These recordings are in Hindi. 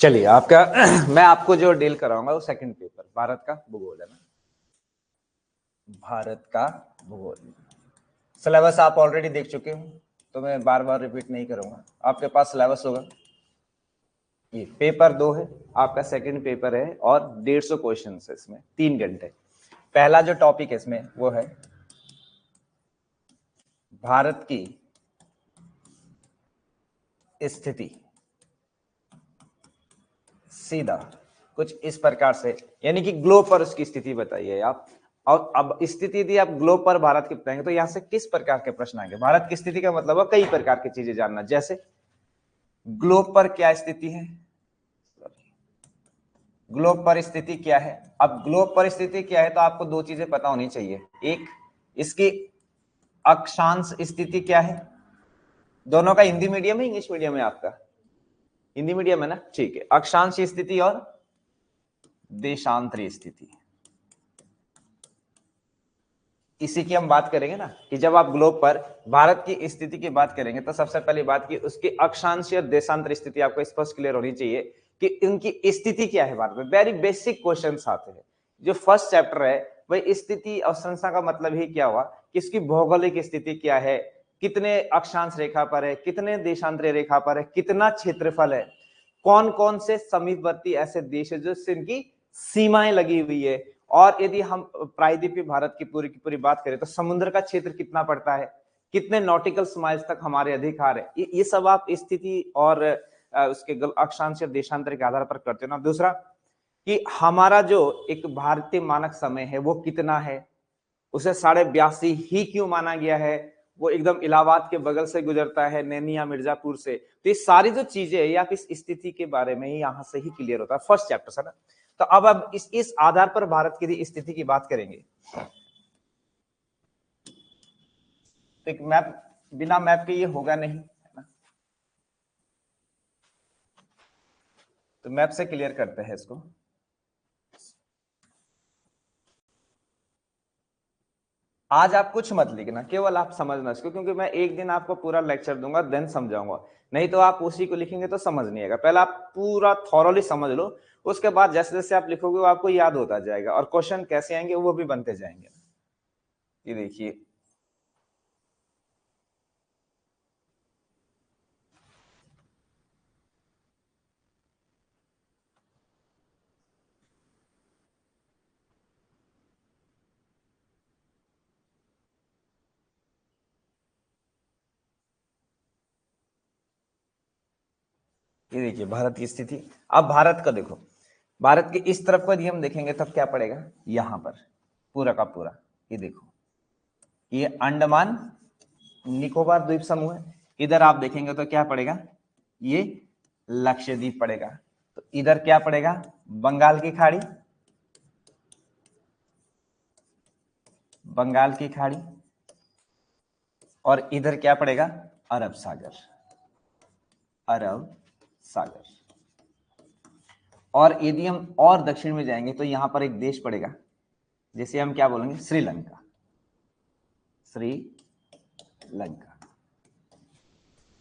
चलिए आपका मैं आपको जो डील कराऊंगा वो सेकंड पेपर भारत का भूगोल है ना। भारत का भूगोल सिलेबस आप ऑलरेडी देख चुके हो, तो मैं बार बार रिपीट नहीं करूंगा। आपके पास सिलेबस होगा, ये पेपर 2 है, आपका सेकंड पेपर है और 150 क्वेश्चन है इसमें 3 घंटे। पहला जो टॉपिक है इसमें वो है भारत की स्थिति। सीधा कुछ इस प्रकार से, यानी कि ग्लोब पर उसकी स्थिति बताइए आप। और अब स्थिति यदि आप ग्लोब पर भारत की बताएंगे तो यहां से किस प्रकार के प्रश्न आएंगे। भारत की स्थिति का मतलब है कई प्रकार की चीजें जानना, जैसे ग्लोब पर क्या स्थिति है, ग्लोब पर स्थिति क्या है। अब ग्लोब पर स्थिति क्या है तो आपको दो चीजें पता होनी चाहिए। एक, इसकी अक्षांश स्थिति क्या है। दोनों का हिंदी मीडियम है इंग्लिश मीडियम है आपका? हिंदी मीडियम है ना, ठीक है। अक्षांश स्थिति और देशांतरी स्थिति, इसी की हम बात करेंगे ना। कि जब आप ग्लोब पर भारत की स्थिति की बात करेंगे तो सबसे पहली बात की उसकी अक्षांशीय और देशांतर स्थिति आपको स्पष्ट क्लियर होनी चाहिए कि उनकी स्थिति क्या है। भारत में वेरी बेसिक क्वेश्चंस आते हैं। जो फर्स्ट चैप्टर है वही स्थिति और संख्या का मतलब ही क्या हुआ कि इसकी भौगोलिक स्थिति क्या है, कितने अक्षांश रेखा पर है, कितने देशांतरीय रेखा पर है, कितना क्षेत्रफल है, कौन कौन से समीपवर्ती ऐसे देश है जिससे इनकी सीमाएं लगी हुई है। और यदि हम प्रायद्वीपीय भारत की पूरी बात करें तो समुद्र का क्षेत्र कितना पड़ता है, कितने नॉटिकल माइल्स तक हमारे अधिकार है, ये सब आप स्थिति और उसके अक्षांश और देशांतर के आधार पर करते हो ना। दूसरा कि हमारा जो एक भारतीय मानक समय है वो कितना है, उसे 82.5 ही क्यों माना गया है, वो एकदम इलाहाबाद के बगल से गुजरता है, नैनी या मिर्जापुर से। तो ये सारी जो चीजें या इस स्थिति के बारे में यहां से ही क्लियर होता है फर्स्ट चैप्टर से ना। तो अब इस आधार पर भारत की स्थिति की बात करेंगे। तो एक मैप, बिना मैप के ये होगा नहीं है ना, तो मैप से क्लियर करते हैं इसको। आज आप कुछ मत लिखना, केवल आप समझना इसको, क्योंकि मैं एक दिन आपको पूरा लेक्चर दूंगा देन समझाऊंगा। नहीं तो आप उसी को लिखेंगे तो समझ नहीं आएगा। पहले आप पूरा थॉरोली समझ लो, उसके बाद जैसे जैसे आप लिखोगे वो आपको याद होता जाएगा और क्वेश्चन कैसे आएंगे वो भी बनते जाएंगे। ये देखिए, ये देखिए भारत की स्थिति। अब भारत का देखो, भारत के इस तरफ को यदि हम देखेंगे तब क्या पड़ेगा, यहां पर पूरा का पूरा ये देखो, ये अंडमान निकोबार द्वीप समूह है। इधर आप देखेंगे तो क्या पड़ेगा, ये लक्षद्वीप पड़ेगा। तो इधर क्या पड़ेगा, बंगाल की खाड़ी, बंगाल की खाड़ी। और इधर क्या पड़ेगा, अरब सागर, अरब सागर। और यदि हम और दक्षिण में जाएंगे तो यहां पर एक देश पड़ेगा जिसे हम क्या बोलेंगे, श्रीलंका, श्रीलंका।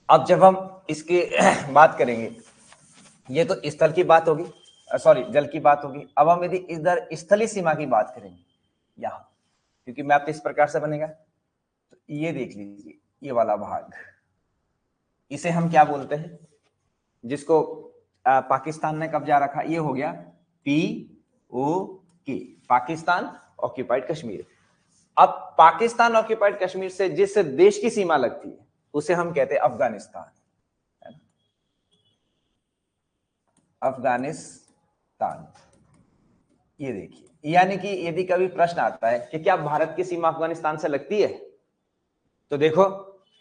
अब जब हम इसकी बात करेंगे, ये तो स्थल की बात होगी, सॉरी जल की बात होगी। अब हम यदि इधर स्थलीय सीमा की बात करेंगे यहां, क्योंकि मैप इस प्रकार से बनेगा, तो ये देख लीजिए ये वाला भाग, इसे हम क्या बोलते हैं, जिसको पाकिस्तान ने कब्जा रखा, ये हो गया POK, पाकिस्तान ऑक्यूपाइड कश्मीर। अब पाकिस्तान ऑक्यूपाइड कश्मीर से जिस देश की सीमा लगती है उसे हम कहते हैं अफगानिस्तान, अफगानिस्तान। ये देखिए, यानी कि यदि कभी प्रश्न आता है कि क्या भारत की सीमा अफगानिस्तान से लगती है, तो देखो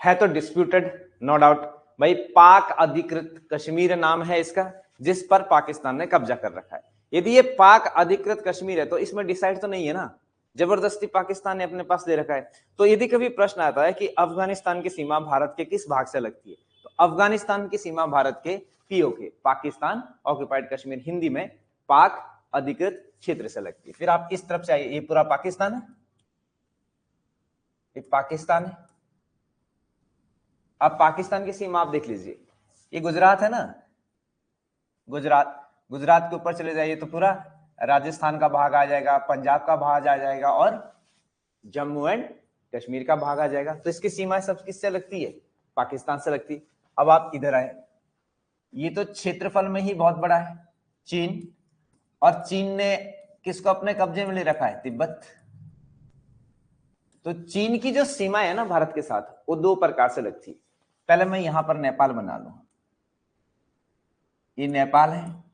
है तो डिस्प्यूटेड, नो डाउट भाई, पाक अधिकृत कश्मीर नाम है इसका, जिस पर पाकिस्तान ने कब्जा कर रखा है। यदि ये पाक अधिकृत कश्मीर है तो इसमें डिसाइड तो नहीं है ना, जबरदस्ती पाकिस्तान ने अपने पास ले रखा है। तो यदि कभी प्रश्न आता है कि अफगानिस्तान की सीमा भारत के किस भाग से लगती है, तो अफगानिस्तान की सीमा भारत के POK, पाकिस्तान ऑक्यूपाइड कश्मीर, हिंदी में पाक अधिकृत क्षेत्र से लगती है। फिर आप इस तरफ से आइए, ये पूरा पाकिस्तान है, ये पाकिस्तान है। अब पाकिस्तान की सीमा आप देख लीजिए, ये गुजरात है ना, गुजरात, गुजरात के ऊपर चले जाइए तो पूरा राजस्थान का भाग आ जाएगा, पंजाब का भाग आ जाएगा और जम्मू एंड कश्मीर का भाग आ जाएगा। तो इसकी सीमाएं सब किससे लगती है? पाकिस्तान से लगती है। अब आप इधर आए, ये तो क्षेत्रफल में ही बहुत बड़ा है चीन, और चीन ने किसको अपने कब्जे में ले रखा है? तिब्बत। तो चीन की जो सीमा है ना भारत के साथ, वो दो प्रकार से लगती है। पहले मैं यहां पर नेपाल बना लूं, ये नेपाल है,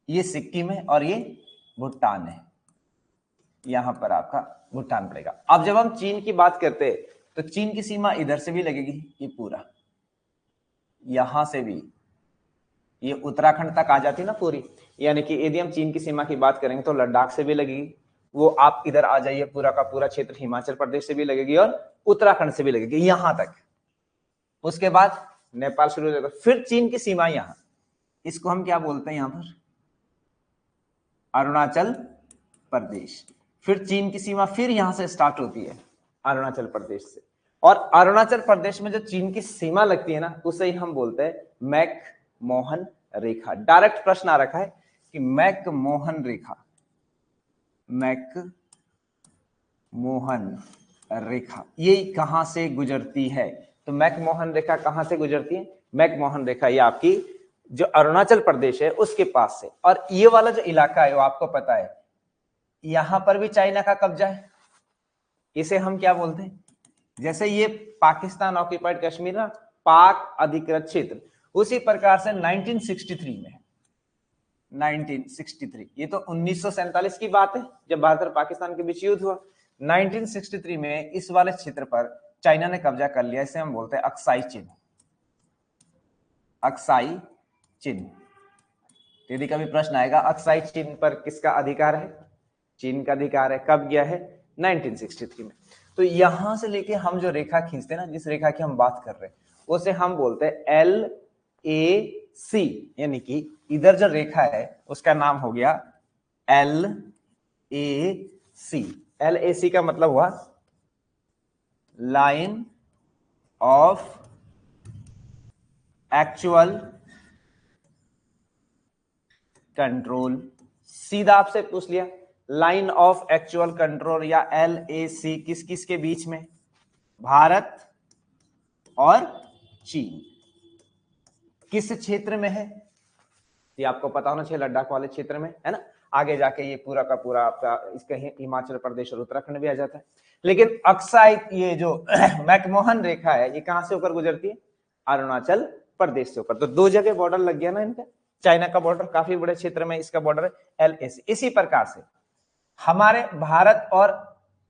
ये सिक्किम है और ये भूटान है। यहां पर आपका भूटान पड़ेगा। अब जब हम चीन की बात करते हैं तो चीन की सीमा इधर से भी लगेगी, ये पूरा यहां से भी, ये उत्तराखंड तक आ जाती ना पूरी। यानी कि यदि हम चीन की सीमा की बात करेंगे तो लद्दाख से भी लगेगी, वो आप इधर आ जाइए, पूरा का पूरा क्षेत्र हिमाचल प्रदेश से भी लगेगी और उत्तराखंड से भी लगेगी यहां तक। उसके बाद नेपाल शुरू हो जाएगा, फिर चीन की सीमा यहां, इसको हम क्या बोलते हैं यहां पर? अरुणाचल प्रदेश। फिर चीन की सीमा फिर यहां से स्टार्ट होती है अरुणाचल प्रदेश से, और अरुणाचल प्रदेश में जो चीन की सीमा लगती है ना, उसे ही हम बोलते हैं मैक-मोहन रेखा। डायरेक्ट प्रश्न आ रखा है कि मैक-मोहन रेखा, मैक-मोहन रेखा ये कहां से गुजरती है? तो मैक-मोहन रेखा कहां से गुजरती है? मैक-मोहन रेखा ये आपकी जो अरुणाचल प्रदेश है उसके पास से। और ये वाला जो इलाका है वो आपको पता है, यहां पर भी चाइना का कब्जा है, इसे हम क्या बोलते हैं? जैसे ये पाकिस्तान ऑक्यूपाइड कश्मीर ना, पाक अधिकृत क्षेत्र, उसी प्रकार से 1963 में, 1963, ये तो 1947 की बात है जब भारत और पाकिस्तान के बीच युद्ध हुआ। 1963 में इस वाले क्षेत्र पर चाइना ने कब्जा कर लिया, इसे हम बोलते हैं अक्साई चिन्ह। अक्साई चिन्ह, यदि कभी प्रश्न आएगा अक्साई चिन्ह पर किसका अधिकार है? चीन का अधिकार है। कब गया है? 1963 में। तो यहां से लेके हम जो रेखा खींचते हैं ना, जिस रेखा की हम बात कर रहे हैं, उसे हम बोलते हैं LAC, यानी कि इधर जो रेखा है उसका नाम हो गया LAC। LAC का मतलब हुआ लाइन ऑफ एक्चुअल कंट्रोल। सीधा आपसे पूछ लिया लाइन ऑफ एक्चुअल कंट्रोल या LAC किस किस के बीच में? भारत और चीन। किस क्षेत्र में है? ये आपको पता होना चाहिए, लद्दाख वाले क्षेत्र में है ना। आगे जाके ये पूरा का पूरा आपका इसका हिमाचल प्रदेश और उत्तराखंड भी आ जाता है। लेकिन अक्साई ये जो मैक-मोहन रेखा है ये कहां से होकर गुजरती है? अरुणाचल प्रदेश से होकर। तो दो जगह बॉर्डर लग गया ना इनका। चाइना का बॉर्डर काफी बड़े क्षेत्र में, इसका बॉर्डर है LAC। इसी प्रकार से हमारे भारत और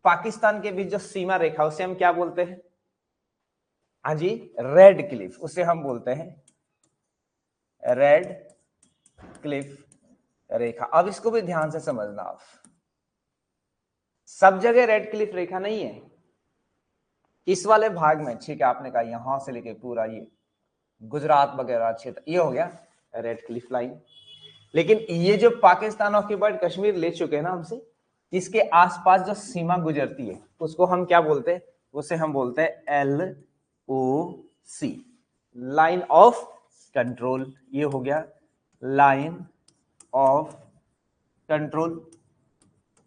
पाकिस्तान के बीच जो सीमा रेखा उसे हम क्या बोलते हैं? हाँ जी, रेड क्लिफ, उसे हम बोलते हैं रेड क्लिफ रेखा। अब इसको भी ध्यान से समझना आप, सब जगह रेड क्लिफ रेखा नहीं है। इस वाले भाग में, ठीक है, आपने कहा यहां से लेके पूरा ये गुजरात वगैरह क्षेत्र, ये हो गया रेड क्लिफ लाइन। लेकिन ये जो पाकिस्तान ऑक्यूपाइड कश्मीर ले चुके हैं ना हमसे, इसके आसपास जो सीमा गुजरती है उसको हम क्या बोलते हैं? उसे हम बोलते हैं LOC, लाइन ऑफ कंट्रोल। ये हो गया लाइन ऑफ कंट्रोल।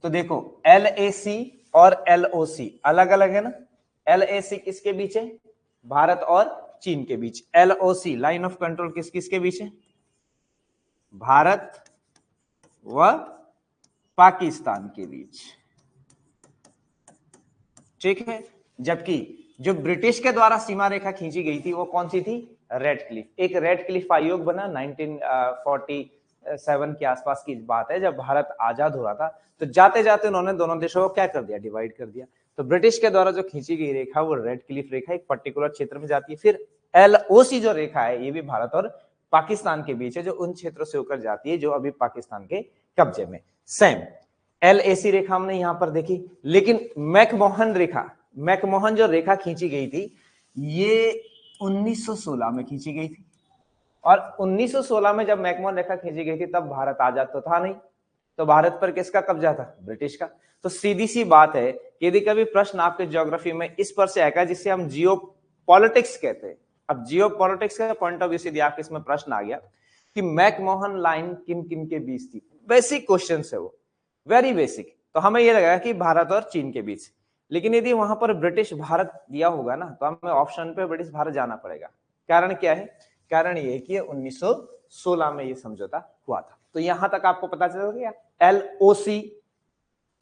तो देखो LAC और LOC अलग अलग है ना। LAC किसके बीच है? भारत और चीन के बीच। LOC लाइन ऑफ कंट्रोल किस किस के बीच है? भारत व पाकिस्तान के बीच, ठीक है। जबकि जो ब्रिटिश के द्वारा सीमा रेखा खींची गई थी वो कौन सी थी? Red Cliff. एक रेड क्लिफ आयोग बना 1947 के आसपास की बात है, जब भारत आजाद हो रहा था। तो जाते जाते उन्होंने दोनों देशों को क्या कर दिया? डिवाइड कर दिया। तो ब्रिटिश के द्वारा जो खींची गई रेखा वो रेड क्लिफ रेखा एक पर्टिकुलर क्षेत्र में जाती है। फिर LOC जो रेखा है ये भी भारत और पाकिस्तान के बीच है, जो उन क्षेत्रों से होकर जाती है जो अभी पाकिस्तान के कब्जे में। सेम LAC रेखा हमने यहां पर देखी। लेकिन मैक-मोहन रेखा, मैक-मोहन जो रेखा खींची गई थी ये 1916 में खींची गई थी। और 1916 में जब मैक-मोहन रेखा खींची गई थी तब भारत आजाद तो था नहीं। तो भारत पर किसका कब्जा था? ब्रिटिश का। तो सीधी सी बात है, यदि कभी प्रश्न आपके ज्योग्राफी में इस पर से आएगा जिसे हम जियो पॉलिटिक्स कहते हैं। अब जियो पॉलिटिक्स का पॉइंट ऑफ व्यू से यदि आपके इसमें प्रश्न आ गया कि मैकमोहन लाइन किन किन के बीच थी। बेसिक क्वेश्चन है वो, वेरी बेसिक। तो हमें ये लगा कि भारत और चीन के बीच, लेकिन यदि वहां पर ब्रिटिश भारत दिया होगा ना तो हमें ऑप्शन पे ब्रिटिश भारत जाना पड़ेगा। कारण क्या है? कारण ये कि 1916 में ये समझौता हुआ था। तो यहां तक आपको पता चल गया। LOC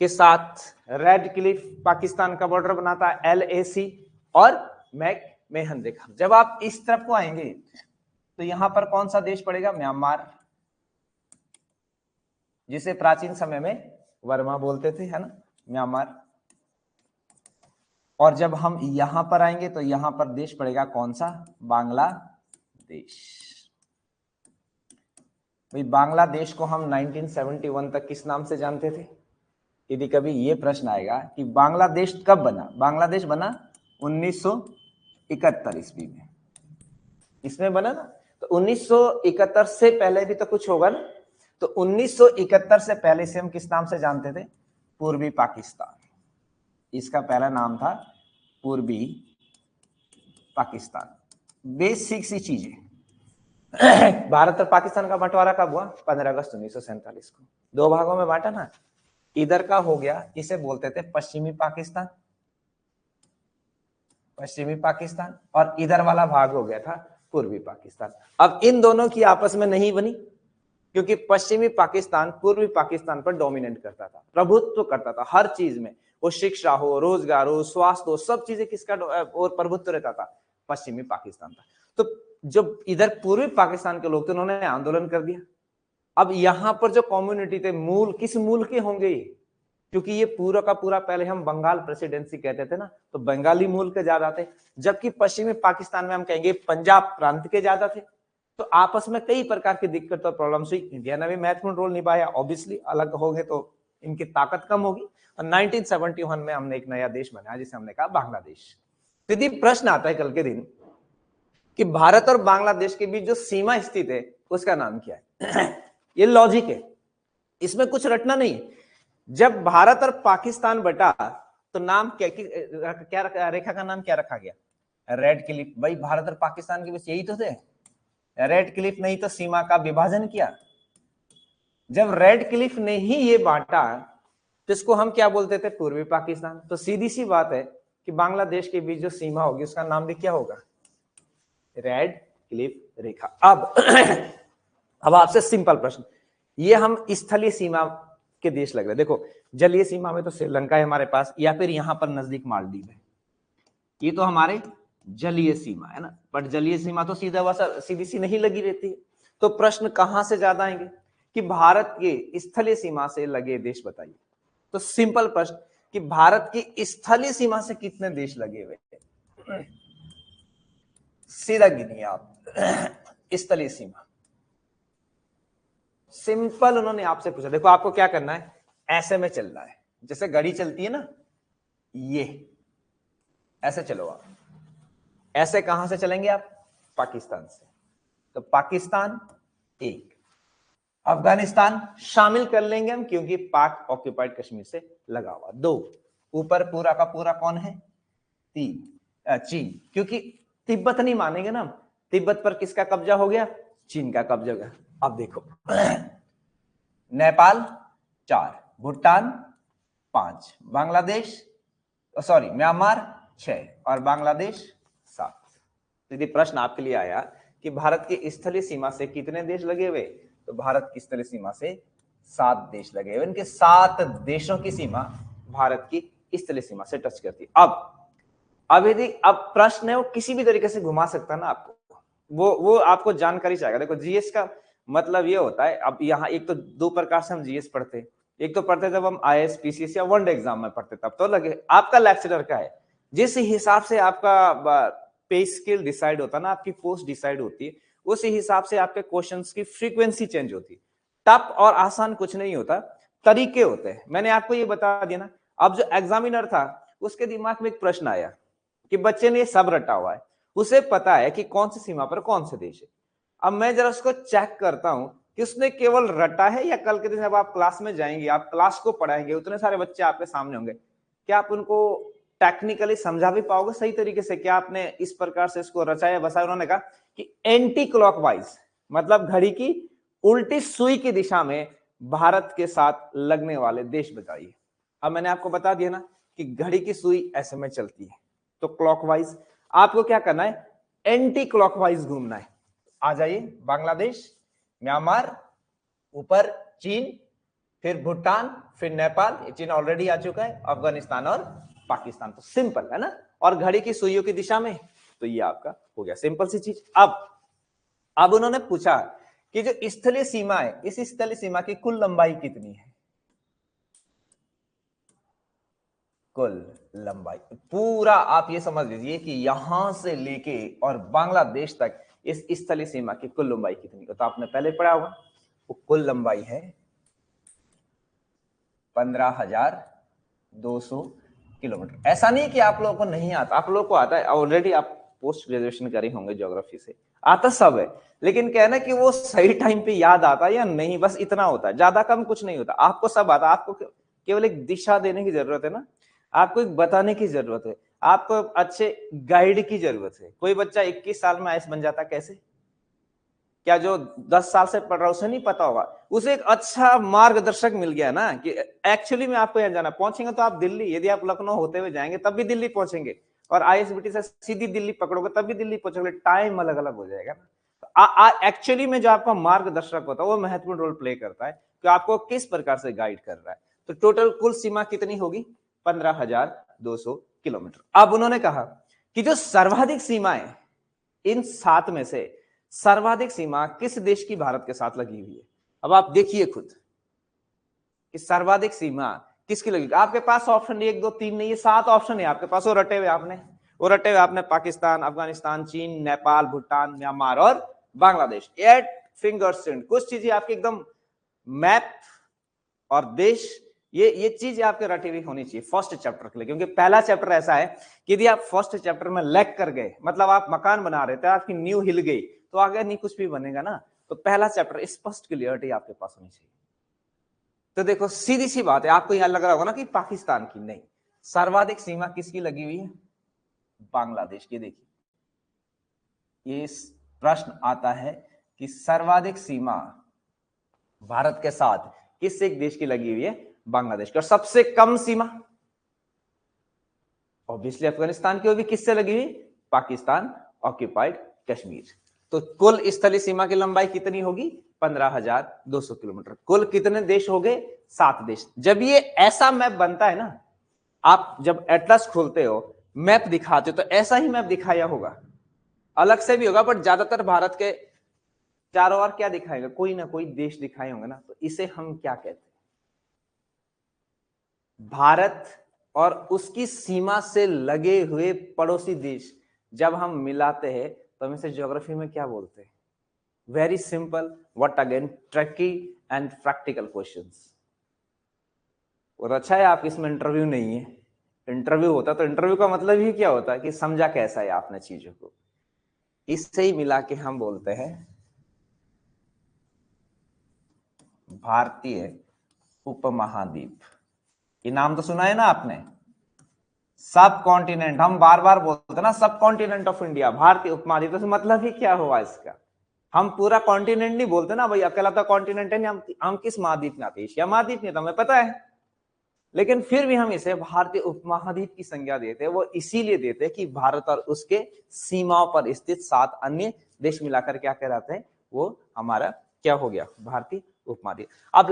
के साथ रेड क्लिफ पाकिस्तान का बॉर्डर बनाता है, LAC और मैकमोहन रेखा। जब आप इस तरफ को आएंगे तो यहां पर कौन सा देश पड़ेगा? म्यांमार, जिसे प्राचीन समय में वर्मा बोलते थे, है ना, म्यांमार। और जब हम यहां पर आएंगे तो यहां पर देश पड़ेगा कौन सा? बांग्लादेश। भाई बांग्लादेश को हम 1971 तक किस नाम से जानते थे? यदि कभी ये प्रश्न आएगा कि बांग्लादेश कब बना, बांग्लादेश बना 1971 ईस्वी में, इसमें बना ना। तो 1971 से पहले भी तो कुछ होगा ना। तो 1971 से पहले से हम किस नाम से जानते थे? पूर्वी पाकिस्तान। इसका पहला नाम था पूर्वी पाकिस्तान। बेसिक सी चीजें। भारत और पाकिस्तान का बंटवारा कब हुआ? 15 अगस्त 1947 को। दो भागों में बांटा ना। इधर का हो गया, इसे बोलते थे पश्चिमी पाकिस्तान, पश्चिमी पाकिस्तान, और इधर वाला भाग हो गया था पूर्वी पाकिस्तान। अब इन दोनों की आपस में नहीं बनी, क्योंकि पश्चिमी पाकिस्तान पूर्वी पाकिस्तान पर डोमिनेट करता था, प्रभुत्व करता था हर चीज में। वो शिक्षा हो, रोजगार हो, स्वास्थ्य हो, सब चीजें किसका और प्रभुत्व रहता था? पश्चिमी पाकिस्तान था। तो जब इधर पूर्वी पाकिस्तान के लोग थे, उन्होंने आंदोलन कर दिया। अब यहां पर जो कम्युनिटी थे, मूल किस मूल के होंगे ये? क्योंकि ये पूरा का पूरा पहले हम बंगाल प्रेसिडेंसी कहते थे ना, तो बंगाली मूल के ज्यादा थे। जबकि पश्चिमी पाकिस्तान में हम कहेंगे पंजाब प्रांत के ज्यादा थे। तो आपस में कई प्रकार की दिक्कत और प्रॉब्लम्स हुई। इंडिया ने भी महत्वपूर्ण रोल निभाया, ऑब्वियसली अलग हो गए तो इनकी ताकत कम होगी। और 1971 में हमने एक नया देश बनाया जिसे हमने कहा बांग्लादेश। यदि प्रश्न आता है कल के दिन कि भारत और बांग्लादेश के बीच जो सीमा स्थित है उसका नाम क्या है? ये लॉजिक है, इसमें कुछ रटना नहीं है। जब भारत और पाकिस्तान बटा तो नाम क्या रखा, रेखा का नाम क्या रखा गया? Red Cliff. भाई भारत और पाकिस्तान के बीच यही तो थे, रेड क्लिफ नहीं तो सीमा का विभाजन किया। जब रेड क्लिफ ने ही ये बांटा तो इसको हम क्या बोलते थे? पूर्वी पाकिस्तान। तो सीधी सी बात है कि बांग्लादेश के बीच जो सीमा होगी उसका नाम भी क्या होगा? रेड क्लिफ रेखा। अब आपसे सिंपल प्रश्न, ये हम स्थलीय सीमा के देश लग रहे हैं। देखो जलीय सीमा में तो श्रीलंका है हमारे पास, या फिर यहां पर नजदीक मालदीव है। ये तो हमारे जलीय सीमा है ना, बट जलीय सीमा तो सीधा सीधी सी नहीं लगी रहती। तो प्रश्न कहां से ज्यादा आएंगे कि भारत के स्थलीय सीमा से लगे देश बताइए। तो सिंपल प्रश्न कि भारत की स्थलीय सीमा से कितने देश लगे हुए? सीधा गिनिए आप। स्थलीय सीमा सिंपल उन्होंने आपसे पूछा। देखो आपको क्या करना है, ऐसे में चलना है, जैसे गाड़ी चलती है ना, ये ऐसे चलो आप। ऐसे कहां से चलेंगे आप? पाकिस्तान से। तो पाकिस्तान एक, अफगानिस्तान शामिल कर लेंगे हम क्योंकि पाक ऑक्यूपाइड कश्मीर से लगा हुआ। दो, ऊपर पूरा का पूरा कौन है? तीन, चीन, क्योंकि तिब्बत नहीं मानेंगे ना हम। तिब्बत पर किसका कब्जा हो गया? चीन का कब्जा हो गया। अब देखो नेपाल 4, भूटान 5, बांग्लादेश सॉरी म्यांमार 6 और बांग्लादेश 7। यदि प्रश्न आपके लिए आया कि भारत की स्थलीय सीमा से कितने देश लगे हुए, तो भारत की स्थलीय सीमा से 7 देश लगे हुए। इनके 7 देशों की सीमा भारत की स्थलीय सीमा से टच करती है। अब यदि अब प्रश्न है वो किसी भी तरीके से घुमा सकता है ना आपको, वो आपको जानकारी चाहिए। देखो जीएस का मतलब ये होता है, अब यहाँ एक तो दो प्रकार से हम जीएस पढ़ते हैं। एक तो पढ़ते जब हम आईएएस पीसीएस या वनडे एग्जाम में पढ़ते तब तो लगे। आपका लेक्चरर का है, जिस हिसाब से आपका पे स्केल डिसाइड होता है ना, आपकी पोस्ट डिसाइड होती है, उसी हिसाब से आपके क्वेश्चंस की फ्रीक्वेंसी चेंज होती है। टफ और आसान कुछ नहीं होता, तरीके होते हैं। मैंने आपको ये बता दिया ना। अब जो एग्जामिनर था उसके दिमाग में एक प्रश्न आया कि बच्चे ने सब रटा हुआ है, उसे पता है कि कौन सी सीमा पर कौन से देश है। अब मैं जरा उसको चेक करता हूं कि उसने केवल रटा है या कल के दिन जब आप क्लास में जाएंगे, आप क्लास को पढ़ाएंगे, उतने सारे बच्चे आपके सामने होंगे, क्या आप उनको टेक्निकली समझा भी पाओगे सही तरीके से? क्या आपने इस प्रकार से इसको रचाया बसाया? उन्होंने कहा कि एंटी क्लॉकवाइज, मतलब घड़ी की उल्टी सुई की दिशा में भारत के साथ लगने वाले देश बताइए। अब मैंने आपको बता दिया ना कि घड़ी की सुई ऐसे में चलती है, तो क्लॉकवाइज आपको क्या करना है, एंटी क्लॉकवाइज घूमना है। आ जाइए, बांग्लादेश, म्यांमार, ऊपर चीन, फिर भूटान, फिर नेपाल, चीन ऑलरेडी आ चुका है, अफगानिस्तान और पाकिस्तान। तो सिंपल है ना, और घड़ी की सुइयों की दिशा में, तो ये आपका हो गया सिंपल सी चीज। अब उन्होंने पूछा कि जो स्थलीय सीमा है, इस स्थलीय सीमा की कुल लंबाई कितनी है। कुल लंबाई पूरा आप ये समझ लीजिए कि यहां से लेके और बांग्लादेश तक इस स्थलीय सीमा की कुल लंबाई कितनी है, तो आपने पहले पढ़ा होगा, वो कुल लंबाई है 15,200 किलोमीटर। ऐसा नहीं कि आप लोगों को नहीं आता, आप लोगों को आता है, ऑलरेडी आप पोस्ट ग्रेजुएशन करे होंगे ज्योग्राफी से, आता सब है, लेकिन क्या है ना कि वो सही टाइम पे याद आता है या नहीं, बस इतना होता है, ज्यादा कम कुछ नहीं होता। आपको सब आता, आपको केवल एक दिशा देने की जरूरत है ना, आपको एक बताने की जरूरत है, आपको अच्छे गाइड की जरूरत है। कोई बच्चा 21 साल में आईएएस बन जाता कैसे? क्या जो 10 साल से पढ़ रहा उसे नहीं पता होगा? उसे एक अच्छा मार्गदर्शक मिल गया ना कि एक्चुअली में आपको यहाँ जाना। पहुंचेंगे तो आप दिल्ली, यदि आप लखनऊ होते हुए जाएंगे तब भी दिल्ली पहुंचेंगे, और आईएसबीटी से सीधी दिल्ली पकड़ोगे तब भी दिल्ली पहुंचोगे, टाइम अलग अलग हो जाएगा ना। एक्चुअली में जो आपका मार्गदर्शक होता है वो महत्वपूर्ण रोल प्ले करता है कि आपको किस प्रकार से गाइड कर रहा है। तो टोटल कुल सीमा कितनी होगी? 15,200 किलोमीटर। अब उन्होंने कहा कि जो सर्वाधिक सीमा है, इन 7 में से सर्वाधिक सीमा किस देश की भारत के साथ लगी हुई है? अब आप देखिए खुद कि सर्वाधिक सीमा किसकी लगी। आपके पास ऑप्शन 1 2 3 नहीं, ये 7 ऑप्शन है आपके पास, वो रटे हुए आपने पाकिस्तान, अफगानिस्तान, चीन, नेपाल, भूटान, म्यांमार और बांग्लादेश। एट फिंगर्स एंड कुछ चीजें आपकी एकदम मैप और देश, ये चीज आपके रटी हुई होनी चाहिए फर्स्ट चैप्टर के लिए, क्योंकि पहला चैप्टर ऐसा है कि यदि आप फर्स्ट चैप्टर में लैग कर गए, मतलब आप मकान बना रहे थे, आपकी नींव हिल गई, तो आगे नहीं कुछ भी बनेगा ना। तो पहला चैप्टर स्पष्ट क्लियरिटी आपके पास होनी चाहिए। तो देखो सीधी सी बात है, आपको यहां लग रहा होगा ना कि पाकिस्तान की, नहीं, सर्वाधिक सीमा किसकी लगी हुई है? बांग्लादेश की। देखिए ये प्रश्न आता है कि सर्वाधिक सीमा भारत के साथ किस एक देश की लगी हुई है? बांग्लादेश की। और सबसे कम सीमा ऑब्वियसली अफगानिस्तान की, वो भी किससे लगी हुई? पाकिस्तान ऑक्यूपाइड कश्मीर। तो कुल स्थलीय सीमा की लंबाई कितनी होगी? 15,200 किलोमीटर। कुल कितने देश हो गए? 7 देश। जब ये ऐसा मैप बनता है ना, आप जब एटलस खोलते हो, मैप दिखाते हो, तो ऐसा ही मैप दिखाया होगा, अलग से भी होगा, बट ज्यादातर भारत के चारों ओर क्या दिखाएगा? कोई ना कोई देश दिखाए होंगे ना। तो इसे हम क्या कहते हैं? भारत और उसकी सीमा से लगे हुए पड़ोसी देश जब हम मिलाते हैं तो हम इसे ज्योग्राफी में क्या बोलते हैं? Very simple, what again tricky and practical questions. और अच्छा है आप इसमें इंटरव्यू नहीं है, इंटरव्यू होता तो इंटरव्यू का मतलब ही क्या होता है कि समझा कैसा है आपने चीजों को। इससे ही मिला के हम बोलते हैं भारतीय उपमहाद्वीप। ये नाम तो सुना है ना आपने, सब कॉन्टिनेंट, हम बार बार बोलते हैं ना सब कॉन्टिनेंट ऑफ इंडिया, भारतीय उपमहाद्वीप। तो मतलब ही क्या हुआ इसका? हम पूरा कॉन्टिनेंट नहीं बोलते ना भाई, अकेला तो कॉन्टिनेंट है नहीं, हम किस महाद्वीप में आते हैं? एशिया महाद्वीप में, तो हमें पता है, लेकिन फिर भी हम इसे भारतीय उपमहाद्वीप की संज्ञा देते हैं। वो इसीलिए देते हैं कि भारत और उसके सीमाओं पर स्थित 7 अन्य देश मिलाकर क्या कहलाते हैं? वो हमारा क्या हो गया? भारतीय उपमहाद्वीप। अब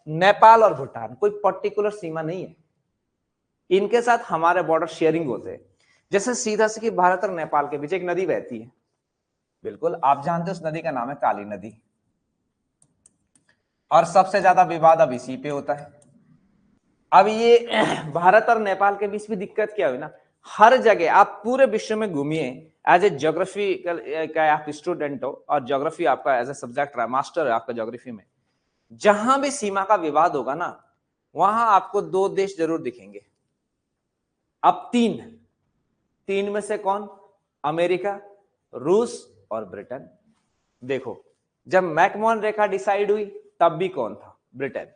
नेपाल और भूटान कोई पर्टिकुलर सीमा नहीं है, इनके साथ हमारे बॉर्डर शेयरिंग होते हैं। जैसे सीधा से कि भारत और नेपाल के बीच एक नदी बहती है, बिल्कुल आप जानते हो उस नदी का नाम है काली नदी, और सबसे ज्यादा विवाद अब इसी पे होता है। अब ये भारत और नेपाल के बीच भी दिक्कत क्या हुई ना, हर जगह आप पूरे विश्व में घूमिए, एज ए ज्योग्राफी का आप स्टूडेंट हो और ज्योग्राफी आपका एज ए सब्जेक्ट रहा, मास्टर है आपका ज्योग्राफी में, जहां भी सीमा का विवाद होगा ना, वहां आपको 2 देश जरूर दिखेंगे। अब 3 में से कौन? अमेरिका, रूस और ब्रिटेन। देखो जब मैकमोहन रेखा डिसाइड हुई तब भी कौन था? ब्रिटेन।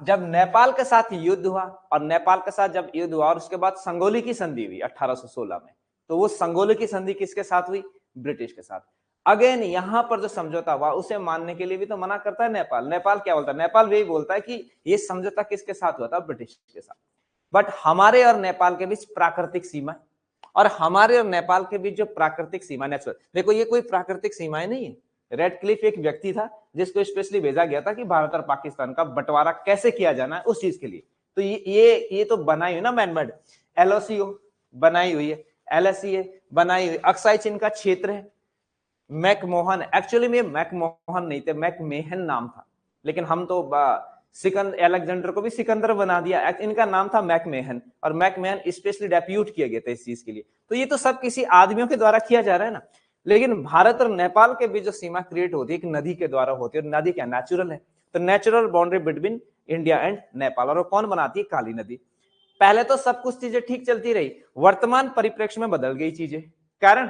जब नेपाल के साथ युद्ध हुआ, और नेपाल के साथ जब युद्ध हुआ और उसके बाद संगोली की संधि हुई 1816 में, तो वो संगोली की संधि किसके साथ हुई? ब्रिटिश के साथ। अगेन यहां पर जो समझौता हुआ उसे मानने के लिए भी तो मना करता है नेपाल। नेपाल क्या बोलता है? नेपाल भी बोलता है कि ये समझौता किसके साथ हुआ था? ब्रिटिश के साथ। बट हमारे और नेपाल के बीच प्राकृतिक सीमा, और हमारे और नेपाल के बीच जो प्राकृतिक सीमा नेचुरल, देखो ये कोई प्राकृतिक सीमाएं नहीं है। रेड क्लिफ एक व्यक्ति था जिसको स्पेशली भेजा गया था कि भारत और पाकिस्तान का बंटवारा कैसे किया जाना है उस चीज के लिए। तो ये तो बनाई हुई ना मैनमेड। एलओसीओ बनाई हुई है, एलएससीए बनाई हुई, अक्साई चीन का क्षेत्र है। मैकमोहन, एक्चुअली में मैकमोहन नहीं थे, मैकमेहन नाम था, लेकिन हम तो सिकंदर, अलेक्जेंडर को भी सिकंदर बना दिया। इनका नाम था मैकमेहन, और मैकमेहन स्पेशली डेप्यूट किया गया था इस चीज के लिए। तो ये तो सब किसी आदमियों के द्वारा किया जा रहा है ना। लेकिन भारत और नेपाल के बीच जो सीमा क्रिएट होती है एक नदी के द्वारा होती है, और नदी क्या नेचुरल है। तो natural boundary between India and Nepal, और वो कौन बनाती है? काली नदी। पहले तो सब कुछ चीजें ठीक चलती रही, वर्तमान परिप्रेक्ष्य में बदल गई चीजें। कारण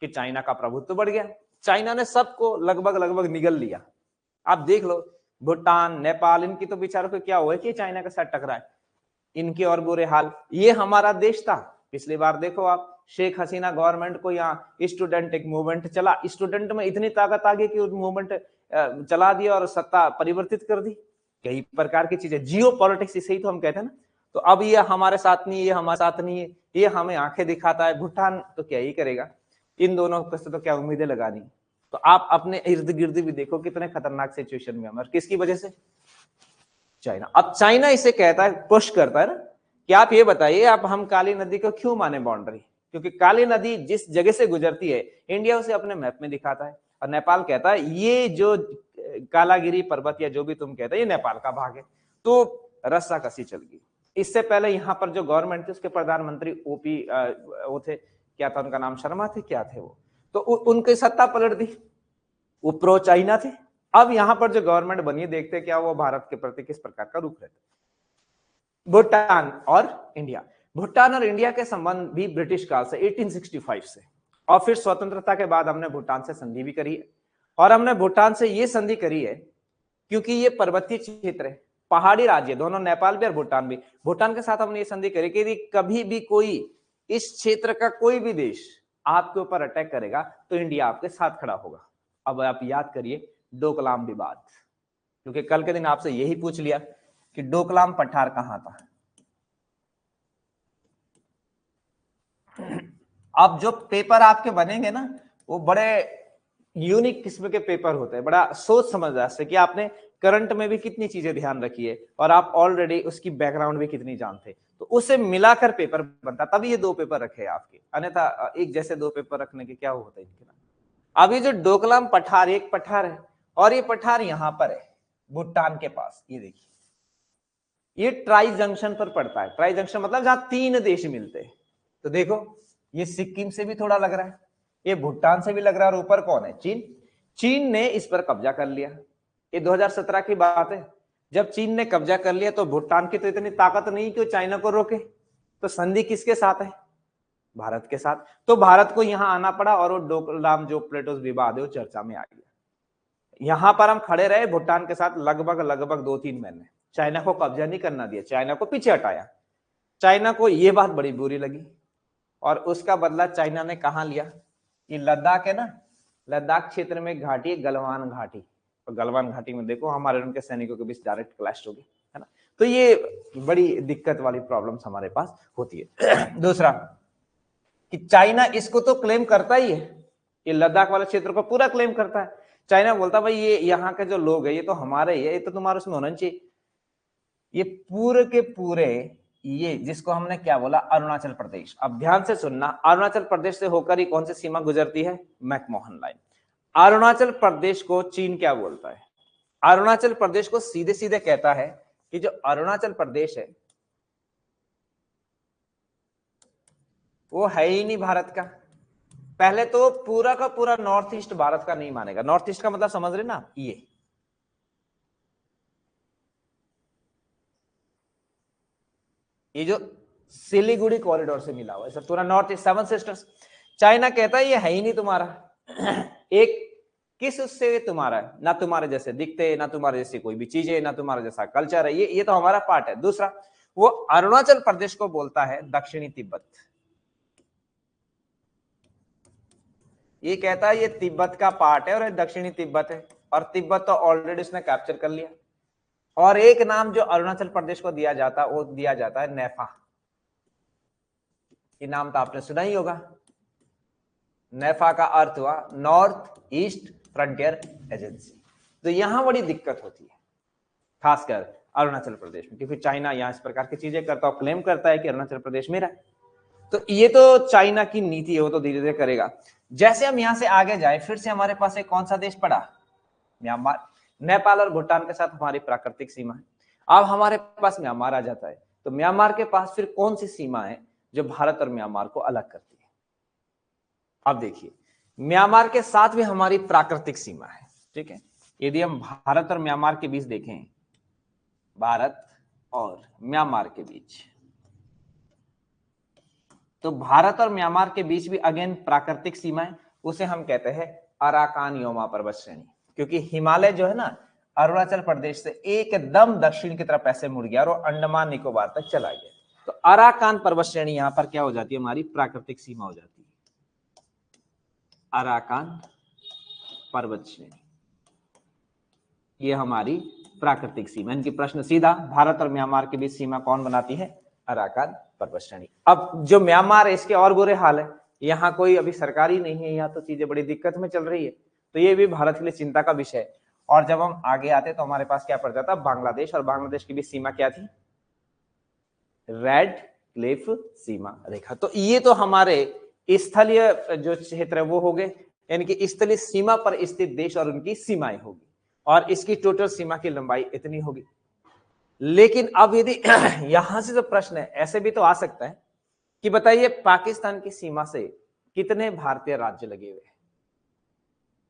कि चाइना का प्रभुत्व बढ़ गया, चाइना ने सबको लगभग निगल लिया। आप देख लो भूटान, नेपाल, इनकी तो बेचारों को क्या हुआ कि चाइना के साथ टकराए, इनके और बुरे हाल। ये हमारा देश था, पिछली बार देखो आप, शेख हसीना गवर्नमेंट को यहाँ स्टूडेंट एक मूवमेंट चला, स्टूडेंट में इतनी ताकत आ गई कि मूवमेंट चला दिया और सत्ता परिवर्तित कर दी। कई प्रकार की चीजें, जियो पॉलिटिक्स इसे ही तो हम कहते हैं ना। तो अब ये हमारे साथ नहीं है, ये हमारे साथ नहीं है, ये हमें आंखें दिखाता है। भूटान तो क्या ही करेगा, इन दोनों से तो क्या उम्मीदें लगानी। तो आप अपने इर्द गिर्द भी देखो कितने खतरनाक सिचुएशन में हम, किसकी वजह से? चाइना। अब चाइना इसे कहता है, पुश करता है ना कि आप ये बताइए, आप हम काली नदी को क्यों माने बाउंड्री? क्योंकि काली नदी जिस जगह से गुजरती है, इंडिया उसे अपने मैप में दिखाता है, और नेपाल कहता है ये जो कालागिरी पर्वत या जो भी तुम कहते हैं ये नेपाल का भाग है। तो रस्साकसी चल गई। इससे पहले यहाँ पर जो गवर्नमेंट थी उसके प्रधानमंत्री ओपी वो थे, क्या था उनका नाम, शर्मा थे क्या थे वो, तो उनकी सत्ता पलट दी, वो प्रो चाइना थे। अब यहाँ पर जो गवर्नमेंट बनी, देखते क्या वो भारत के प्रति किस प्रकार का रुख रहता है। भूटान और इंडिया, भूटान और इंडिया के संबंध भी ब्रिटिश काल से 1865 से, और फिर स्वतंत्रता के बाद हमने भूटान से संधि भी करी है। और हमने भूटान से ये संधि करी है क्योंकि ये पर्वतीय क्षेत्र है, पहाड़ी राज्य, दोनों नेपाल भी और भूटान भी। भूटान के साथ हमने ये संधि करी कि कभी भी कोई इस क्षेत्र का कोई भी देश आपके ऊपर अटैक करेगा तो इंडिया आपके साथ खड़ा होगा। अब आप याद करिए डोकलाम विवाद, क्योंकि कल के दिन आपसे यही पूछ लिया कि डोकलाम पठार कहां था। अब जो पेपर आपके बनेंगे ना वो बड़े यूनिक किस्म के पेपर होते हैं, बड़ा सोच समझदार से कि आपने करंट में भी कितनी चीजें ध्यान रखी है और आप ऑलरेडी उसकी बैकग्राउंड भी कितनी जानते, तो उसे मिलाकर पेपर बनता, तभी ये दो पेपर रखे आपके, अन्यथा एक जैसे दो पेपर रखने के क्या होता है इनके ना। अब ये जो डोकलाम पठार, एक पठार है, और ये पठार यहां पर है भूटान के पास, ये देखिए ये ट्राई जंक्शन पर पड़ता है। ट्राई जंक्शन मतलब जहां तीन देश मिलते हैं। तो देखो ये सिक्किम से भी थोड़ा लग रहा है, ये भूटान से भी लग रहा है, और ऊपर कौन है? चीन। चीन ने इस पर कब्जा कर लिया। ये 2017 की बात है, जब चीन ने कब्जा कर लिया तो भूटान की तो इतनी ताकत नहीं कि वो चाइना को रोके, तो संधि किसके साथ है? भारत के साथ। तो भारत को यहां आना पड़ा, और वो डोकलाम जो प्लेटोस विवाद है वो चर्चा में आ गया। यहां पर हम खड़े रहे भूटान के साथ लगभग 2-3 महीने, चाइना को कब्जा नहीं करना दिया, चाइना को पीछे हटाया। चाइना को यह बात बड़ी बुरी लगी, और उसका बदला चाइना ने कहां लिया? ये लद्दाख है ना, लद्दाख क्षेत्र में घाटी है गलवान घाटी, तो गलवान घाटी में देखो हमारे उनके सैनिकों के बीच डायरेक्ट क्लैश हो गई है ना। तो ये बड़ी दिक्कत वाली प्रॉब्लम्स हमारे पास होती है। दूसरा कि चाइना इसको तो क्लेम करता ही है, ये लद्दाख वाले क्षेत्र को पूरा क्लेम करता है। चाइना बोलता भाई ये यहाँ के जो लोग है ये तो हमारे ही है, ये तो तुम्हारे उसमें होना चाहिए। ये पूरे के पूरे, ये जिसको हमने क्या बोला, अरुणाचल प्रदेश। अब ध्यान से सुनना, अरुणाचल प्रदेश से होकर ही कौन सी सीमा गुजरती है? McMahon line. अरुणाचल प्रदेश को चीन क्या बोलता है? अरुणाचल प्रदेश को सीधे सीधे कहता है कि जो अरुणाचल प्रदेश है वो है ही नहीं भारत का। पहले तो पूरा का पूरा नॉर्थ ईस्ट भारत का नहीं मानेगा। नॉर्थ ईस्ट का मतलब समझ रहे ना, ये जो सिलीगुड़ी कॉरिडोर से मिला हुआ है सब पूरा नॉर्थ ईस्ट, 7 सिस्टर्स। चाइना कहता है ये है ही नहीं तुम्हारा। एक किस उससे तुम्हारा है? ना तुम्हारे जैसे दिखते, ना तुम्हारे जैसी कोई भी चीजें, ना तुम्हारा जैसा कल्चर है, ये तो हमारा पार्ट है। दूसरा, वो अरुणाचल प्रदेश को बोलता है दक्षिणी तिब्बत। ये कहता है ये तिब्बत का पार्ट है और ये दक्षिणी तिब्बत है, और तिब्बत तो ऑलरेडी उसने कैप्चर कर लिया। और एक नाम जो अरुणाचल प्रदेश को दिया जाता है वो दिया जाता है नेफा। ये नाम तो आपने सुना ही होगा। नेफा का अर्थ हुआ नॉर्थ ईस्ट फ्रंटियर एजेंसी। तो यहां बड़ी दिक्कत होती है खासकर अरुणाचल प्रदेश में, क्योंकि चाइना यहां इस प्रकार की चीजें करता और क्लेम करता है कि अरुणाचल प्रदेश मेरा है। तो ये तो चाइना की नीति है, वो तो धीरे धीरे करेगा। जैसे हम यहां से आगे जाए, फिर से हमारे पास एक कौन सा देश पड़ा, म्यांमार। नेपाल और भूटान के साथ हमारी प्राकृतिक सीमा है। अब हमारे पास म्यांमार आ जाता है, तो म्यांमार के पास फिर कौन सी सीमा है जो भारत और म्यांमार को अलग करती है। अब देखिए, म्यांमार के साथ भी हमारी प्राकृतिक सीमा है, ठीक है। यदि हम भारत और म्यांमार के बीच देखें, भारत और म्यांमार के बीच, तो भारत और म्यांमार के बीच भी अगेन प्राकृतिक सीमा है, उसे हम कहते हैं अराकान योमा पर्वत श्रेणी। क्योंकि हिमालय जो है ना, अरुणाचल प्रदेश से एकदम दक्षिण की तरफ ऐसे मुड़ गया और वो अंडमान निकोबार तक चला गया। तो अराकान पर्वत श्रेणी यहां पर क्या हो जाती है, हमारी प्राकृतिक सीमा हो जाती है, अराकान पर्वत श्रेणी, ये हमारी प्राकृतिक सीमा। इनकी प्रश्न सीधा, भारत और म्यांमार के बीच सीमा कौन बनाती है, अराकान पर्वत श्रेणी। अब जो म्यांमार है इसके और बुरे हाल है, यहाँ कोई अभी सरकारी नहीं है, यहाँ तो चीजें बड़ी दिक्कत में चल रही है, तो ये भी भारत के लिए चिंता का विषय है। और जब हम आगे आते तो हमारे पास क्या पड़ जाता, बांग्लादेश, और बांग्लादेश की भी सीमा क्या थी, रेड क्लिफ सीमा रेखा। तो ये तो हमारे स्थलीय जो क्षेत्र है वो हो गए, यानी कि स्थलीय सीमा पर स्थित देश और उनकी सीमाएं होगी, और इसकी टोटल सीमा की लंबाई इतनी होगी। लेकिन अब यदि यहां से जो प्रश्न है, ऐसे भी तो आ सकता है कि बताइए पाकिस्तान की सीमा से कितने भारतीय राज्य लगे हुए हैं।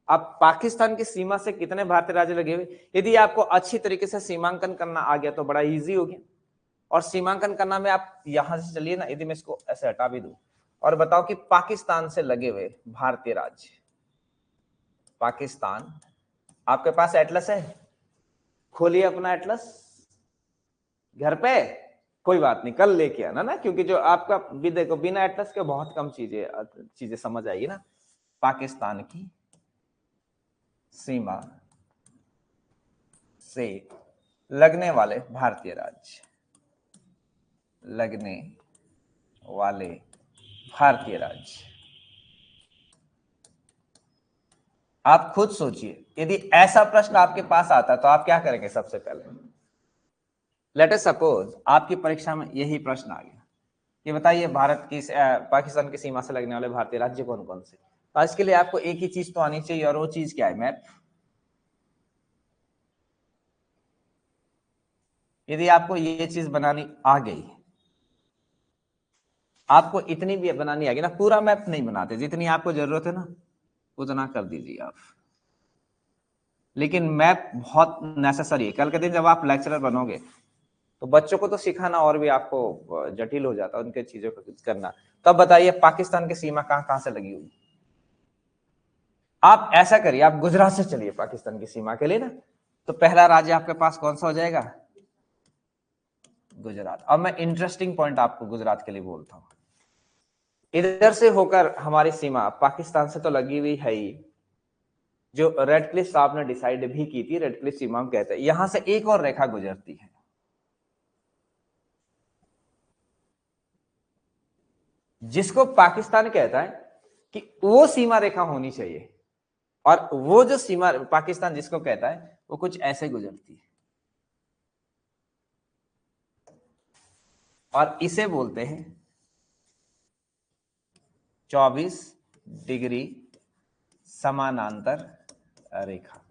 अब पाकिस्तान की सीमा से कितने भारतीय राज्य लगे हुए, यदि आपको अच्छी तरीके से सीमांकन करना आ गया तो बड़ा इजी हो गया। और सीमांकन करना में आप यहां से चलिए ना, यदि मैं इसको ऐसे हटा भी दूं और बताओ कि पाकिस्तान से लगे हुए भारतीय राज्य, पाकिस्तान, आपके पास एटलस है, खोलिए अपना एटलस घर पे, कोई बात नहीं कल लेके आना ना, क्योंकि जो आपका भी देखो बिना एटलस के बहुत कम चीजें समझ आएगी ना। पाकिस्तान की सीमा से लगने वाले भारतीय राज्य, लगने वाले भारतीय राज्य, आप खुद सोचिए, यदि ऐसा प्रश्न आपके पास आता तो आप क्या करेंगे सबसे पहले। लेट अस सपोज आपकी परीक्षा में यही प्रश्न आ गया कि बताइए भारत की पाकिस्तान की सीमा से लगने वाले भारतीय राज्य कौन कौन से। तो इसके लिए आपको एक ही चीज तो आनी चाहिए, और वो चीज क्या है, मैप। यदि आपको ये चीज बनानी आ गई, आपको इतनी भी बनानी आ गई ना, पूरा मैप नहीं बनाते, जितनी आपको जरूरत है ना उतना कर दीजिए आप, लेकिन मैप बहुत नेसेसरी है। कल के दिन जब आप लेक्चरर बनोगे तो बच्चों को तो सिखाना और भी आपको जटिल हो जाता है उनके चीजों को करना। तब बताइए पाकिस्तान की सीमा कहां कहां से लगी हुई। आप ऐसा करिए, आप गुजरात से चलिए पाकिस्तान की सीमा के लिए ना, तो पहला राज्य आपके पास कौन सा हो जाएगा, गुजरात। अब मैं इंटरेस्टिंग पॉइंट आपको गुजरात के लिए बोलता हूं, इधर से होकर हमारी सीमा पाकिस्तान से तो लगी हुई है ही, जो रेड क्लिफ साहब ने डिसाइड भी की थी, रेड क्लिफ सीमा हम कहते हैं, यहां से एक और रेखा गुजरती है, जिसको पाकिस्तान कहता है कि वो सीमा रेखा होनी चाहिए, और वो जो सीमा पाकिस्तान जिसको कहता है वो कुछ ऐसे गुजरती है, और इसे बोलते हैं 24 डिग्री समानांतर रेखा।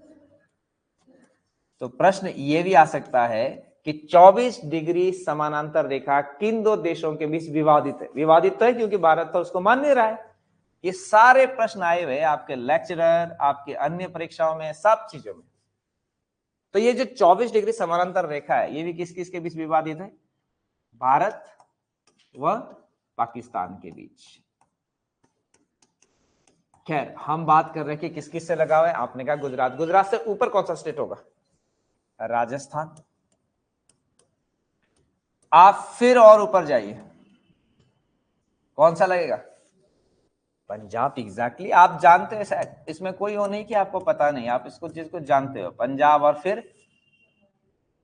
तो प्रश्न ये भी आ सकता है कि 24 डिग्री समानांतर रेखा किन दो देशों के बीच विवादित है। विवादित तो है क्योंकि भारत तो उसको मान नहीं रहा है। ये सारे प्रश्न आए हुए आपके लेक्चरर, आपके अन्य परीक्षाओं में, सब चीजों में। तो ये जो 24 डिग्री समानांतर रेखा है, ये भी किस किस के बीच विवादित है, भारत व पाकिस्तान के बीच। खैर हम बात कर रहे हैं कि किस किस से लगा हुआ है। आपने कहा गुजरात, गुजरात से ऊपर कौन सा स्टेट होगा, राजस्थान। आप फिर और ऊपर जाइए, कौन सा लगेगा, पंजाब एग्जैक्टली आप जानते हो शायद, इसमें कोई वो नहीं कि आपको पता नहीं, आप इसको चीज को जानते हो। पंजाब और फिर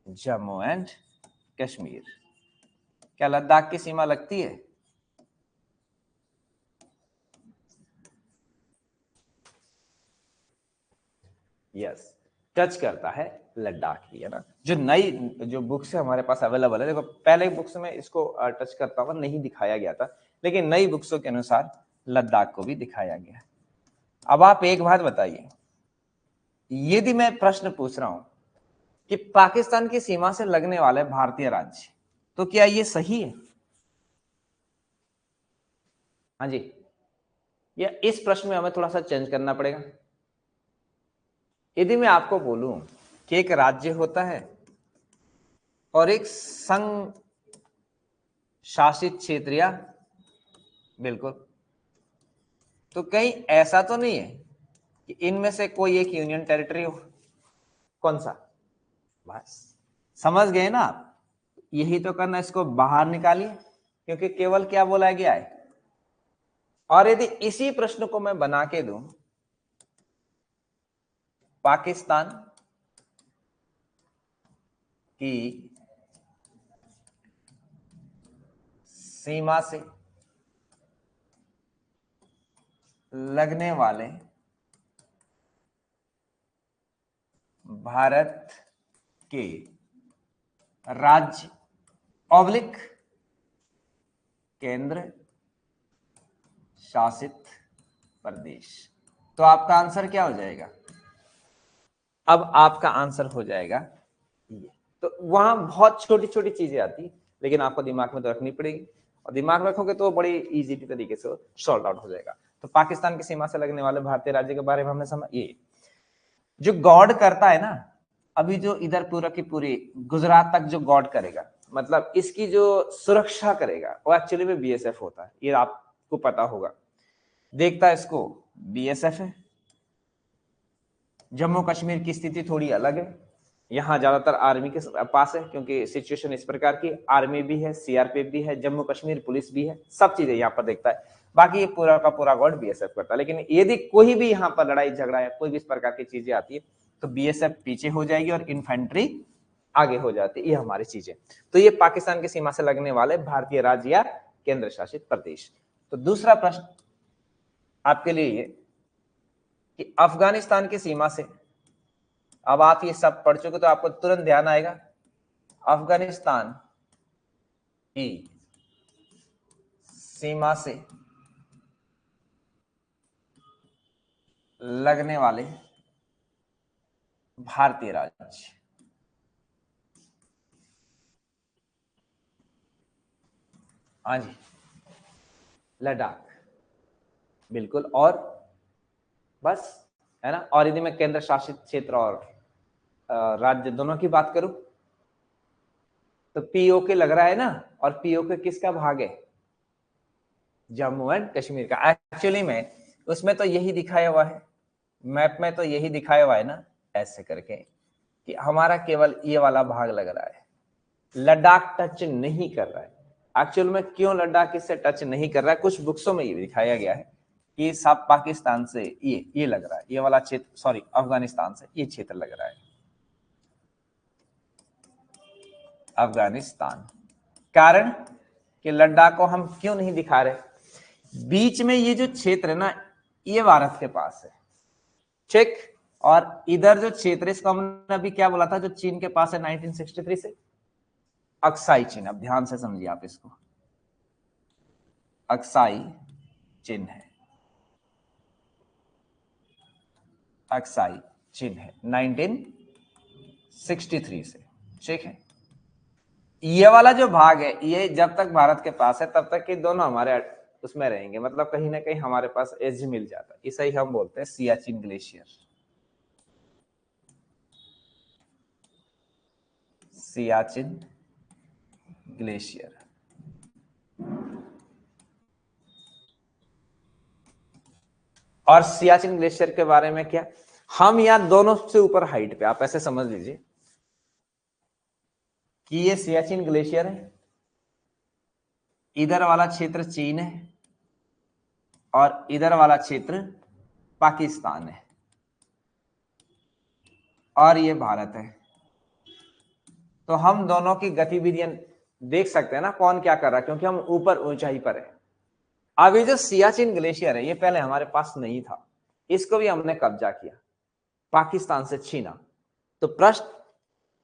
जम्मू एंड कश्मीर। क्या लद्दाख की सीमा लगती है? यस, टच करता है लद्दाख भी, है ना। जो नई जो बुक्स है हमारे पास अवेलेबल है, देखो पहले बुक्स में इसको टच करता हुआ नहीं दिखाया गया था, लेकिन नई बुक्सों के अनुसार लद्दाख को भी दिखाया गया है। अब आप एक बात बताइए, यदि मैं प्रश्न पूछ रहा हूं कि पाकिस्तान की सीमा से लगने वाले भारतीय राज्य, तो क्या ये सही है? हाँ जी, या इस प्रश्न में हमें थोड़ा सा चेंज करना पड़ेगा? यदि मैं आपको बोलूं कि एक राज्य होता है और एक संघ शासित क्षेत्र, या बिल्कुल, तो कहीं ऐसा तो नहीं है कि इनमें से कोई एक यूनियन टेरिटरी हो? कौन सा? बस समझ गए ना आप, यही तो करना, इसको बाहर निकालिए, क्योंकि केवल क्या बोला गया है। और यदि इसी प्रश्न को मैं बना के दूं, पाकिस्तान की सीमा से लगने वाले भारत के राज्य ऑब्लिक केंद्र शासित प्रदेश, तो आपका आंसर क्या हो जाएगा? अब आपका आंसर हो जाएगा ये। तो वहां बहुत छोटी छोटी चीजें आती, लेकिन आपको दिमाग में तो रखनी पड़ेगी, और दिमाग में रखोगे तो बड़ी इजी तरीके से सॉल्व आउट हो जाएगा। तो पाकिस्तान की सीमा से लगने वाले भारतीय राज्य के बारे में हमने समझ, ये जो गॉड करता है ना, अभी जो इधर पूरा की पूरी गुजरात तक जो गॉड करेगा, मतलब इसकी जो सुरक्षा करेगा, वो एक्चुअली में बीएसएफ होता है, ये आपको पता होगा। देखता है इसको बीएसएफ है। जम्मू कश्मीर की स्थिति थोड़ी अलग है, यहाँ ज्यादातर आर्मी के पास है, क्योंकि सिचुएशन इस प्रकार की, आर्मी भी है, सीआरपीएफ भी है, जम्मू कश्मीर पुलिस भी है, सब चीजें यहाँ पर देखता है। बाकी ये पूरा का पूरा गॉड बीएसएफ करता है। लेकिन यदि कोई भी यहाँ पर लड़ाई झगड़ा या कोई भी इस प्रकार की चीजें आती है, तो बीएसएफ पीछे हो जाएगी और इन्फेंट्री आगे हो जाती है, ये हमारी चीजें। तो ये पाकिस्तान की सीमा से लगने वाले भारतीय राज्य या केंद्र शासित प्रदेश। तो दूसरा प्रश्न आपके लिए ये कि अफगानिस्तान की सीमा से, अब आप ये सब पढ़ चुके तो आपको तुरंत ध्यान आएगा, अफगानिस्तान की सीमा से लगने वाले भारतीय राज्य, हाँ जी, लद्दाख, बिल्कुल। और बस, है ना। और यदि मैं केंद्र शासित क्षेत्र और राज्य दोनों की बात करूं, तो पीओके लग रहा है ना, और पीओके किसका भाग है? जम्मू एंड कश्मीर का। एक्चुअली में उसमें तो यही दिखाया हुआ है, मैप में तो यही दिखाया हुआ है ना, ऐसे करके, कि हमारा केवल ये वाला भाग लग रहा है, लद्दाख टच नहीं कर रहा है। एक्चुअल में क्यों लद्दाख इससे टच नहीं कर रहा है, कुछ बुक्सों में ये दिखाया गया है कि सब पाकिस्तान से ये लग रहा है, ये वाला क्षेत्र, सॉरी, अफगानिस्तान से ये क्षेत्र लग रहा है, अफगानिस्तान। कारण कि लद्दाख को हम क्यों नहीं दिखा रहे, बीच में ये जो क्षेत्र है ना, ये भारत के पास है, ठीक। और इधर जो क्षेत्र, इसको हमने अभी क्या बोला था, जो चीन के पास है 1963 से, अक्साई चीन। अब ध्यान से समझिए आप इसको, अक्साई चिन्ह है, अक्साई चिन्ह है 1963 से, ठीक है। ये वाला जो भाग है, ये जब तक भारत के पास है तब तक ये दोनों हमारे उसमें रहेंगे, मतलब कहीं ना कहीं हमारे पास एज मिल जाता है। इसे ही हम बोलते हैं सियाचिन ग्लेशियर, सियाचिन ग्लेशियर। और सियाचिन ग्लेशियर के बारे में क्या, हम यहां दोनों से ऊपर हाइट पे, आप ऐसे समझ लीजिए कि ये सियाचिन ग्लेशियर है, इधर वाला क्षेत्र चीन है, और इधर वाला क्षेत्र पाकिस्तान है और ये भारत है। तो हम दोनों की गतिविधियां देख सकते हैं ना, कौन क्या कर रहा है, क्योंकि हम ऊपर ऊंचाई पर है। अब ये जो सियाचिन ग्लेशियर है, ये पहले हमारे पास नहीं था, इसको भी हमने कब्जा किया, पाकिस्तान से छीना। तो प्रश्न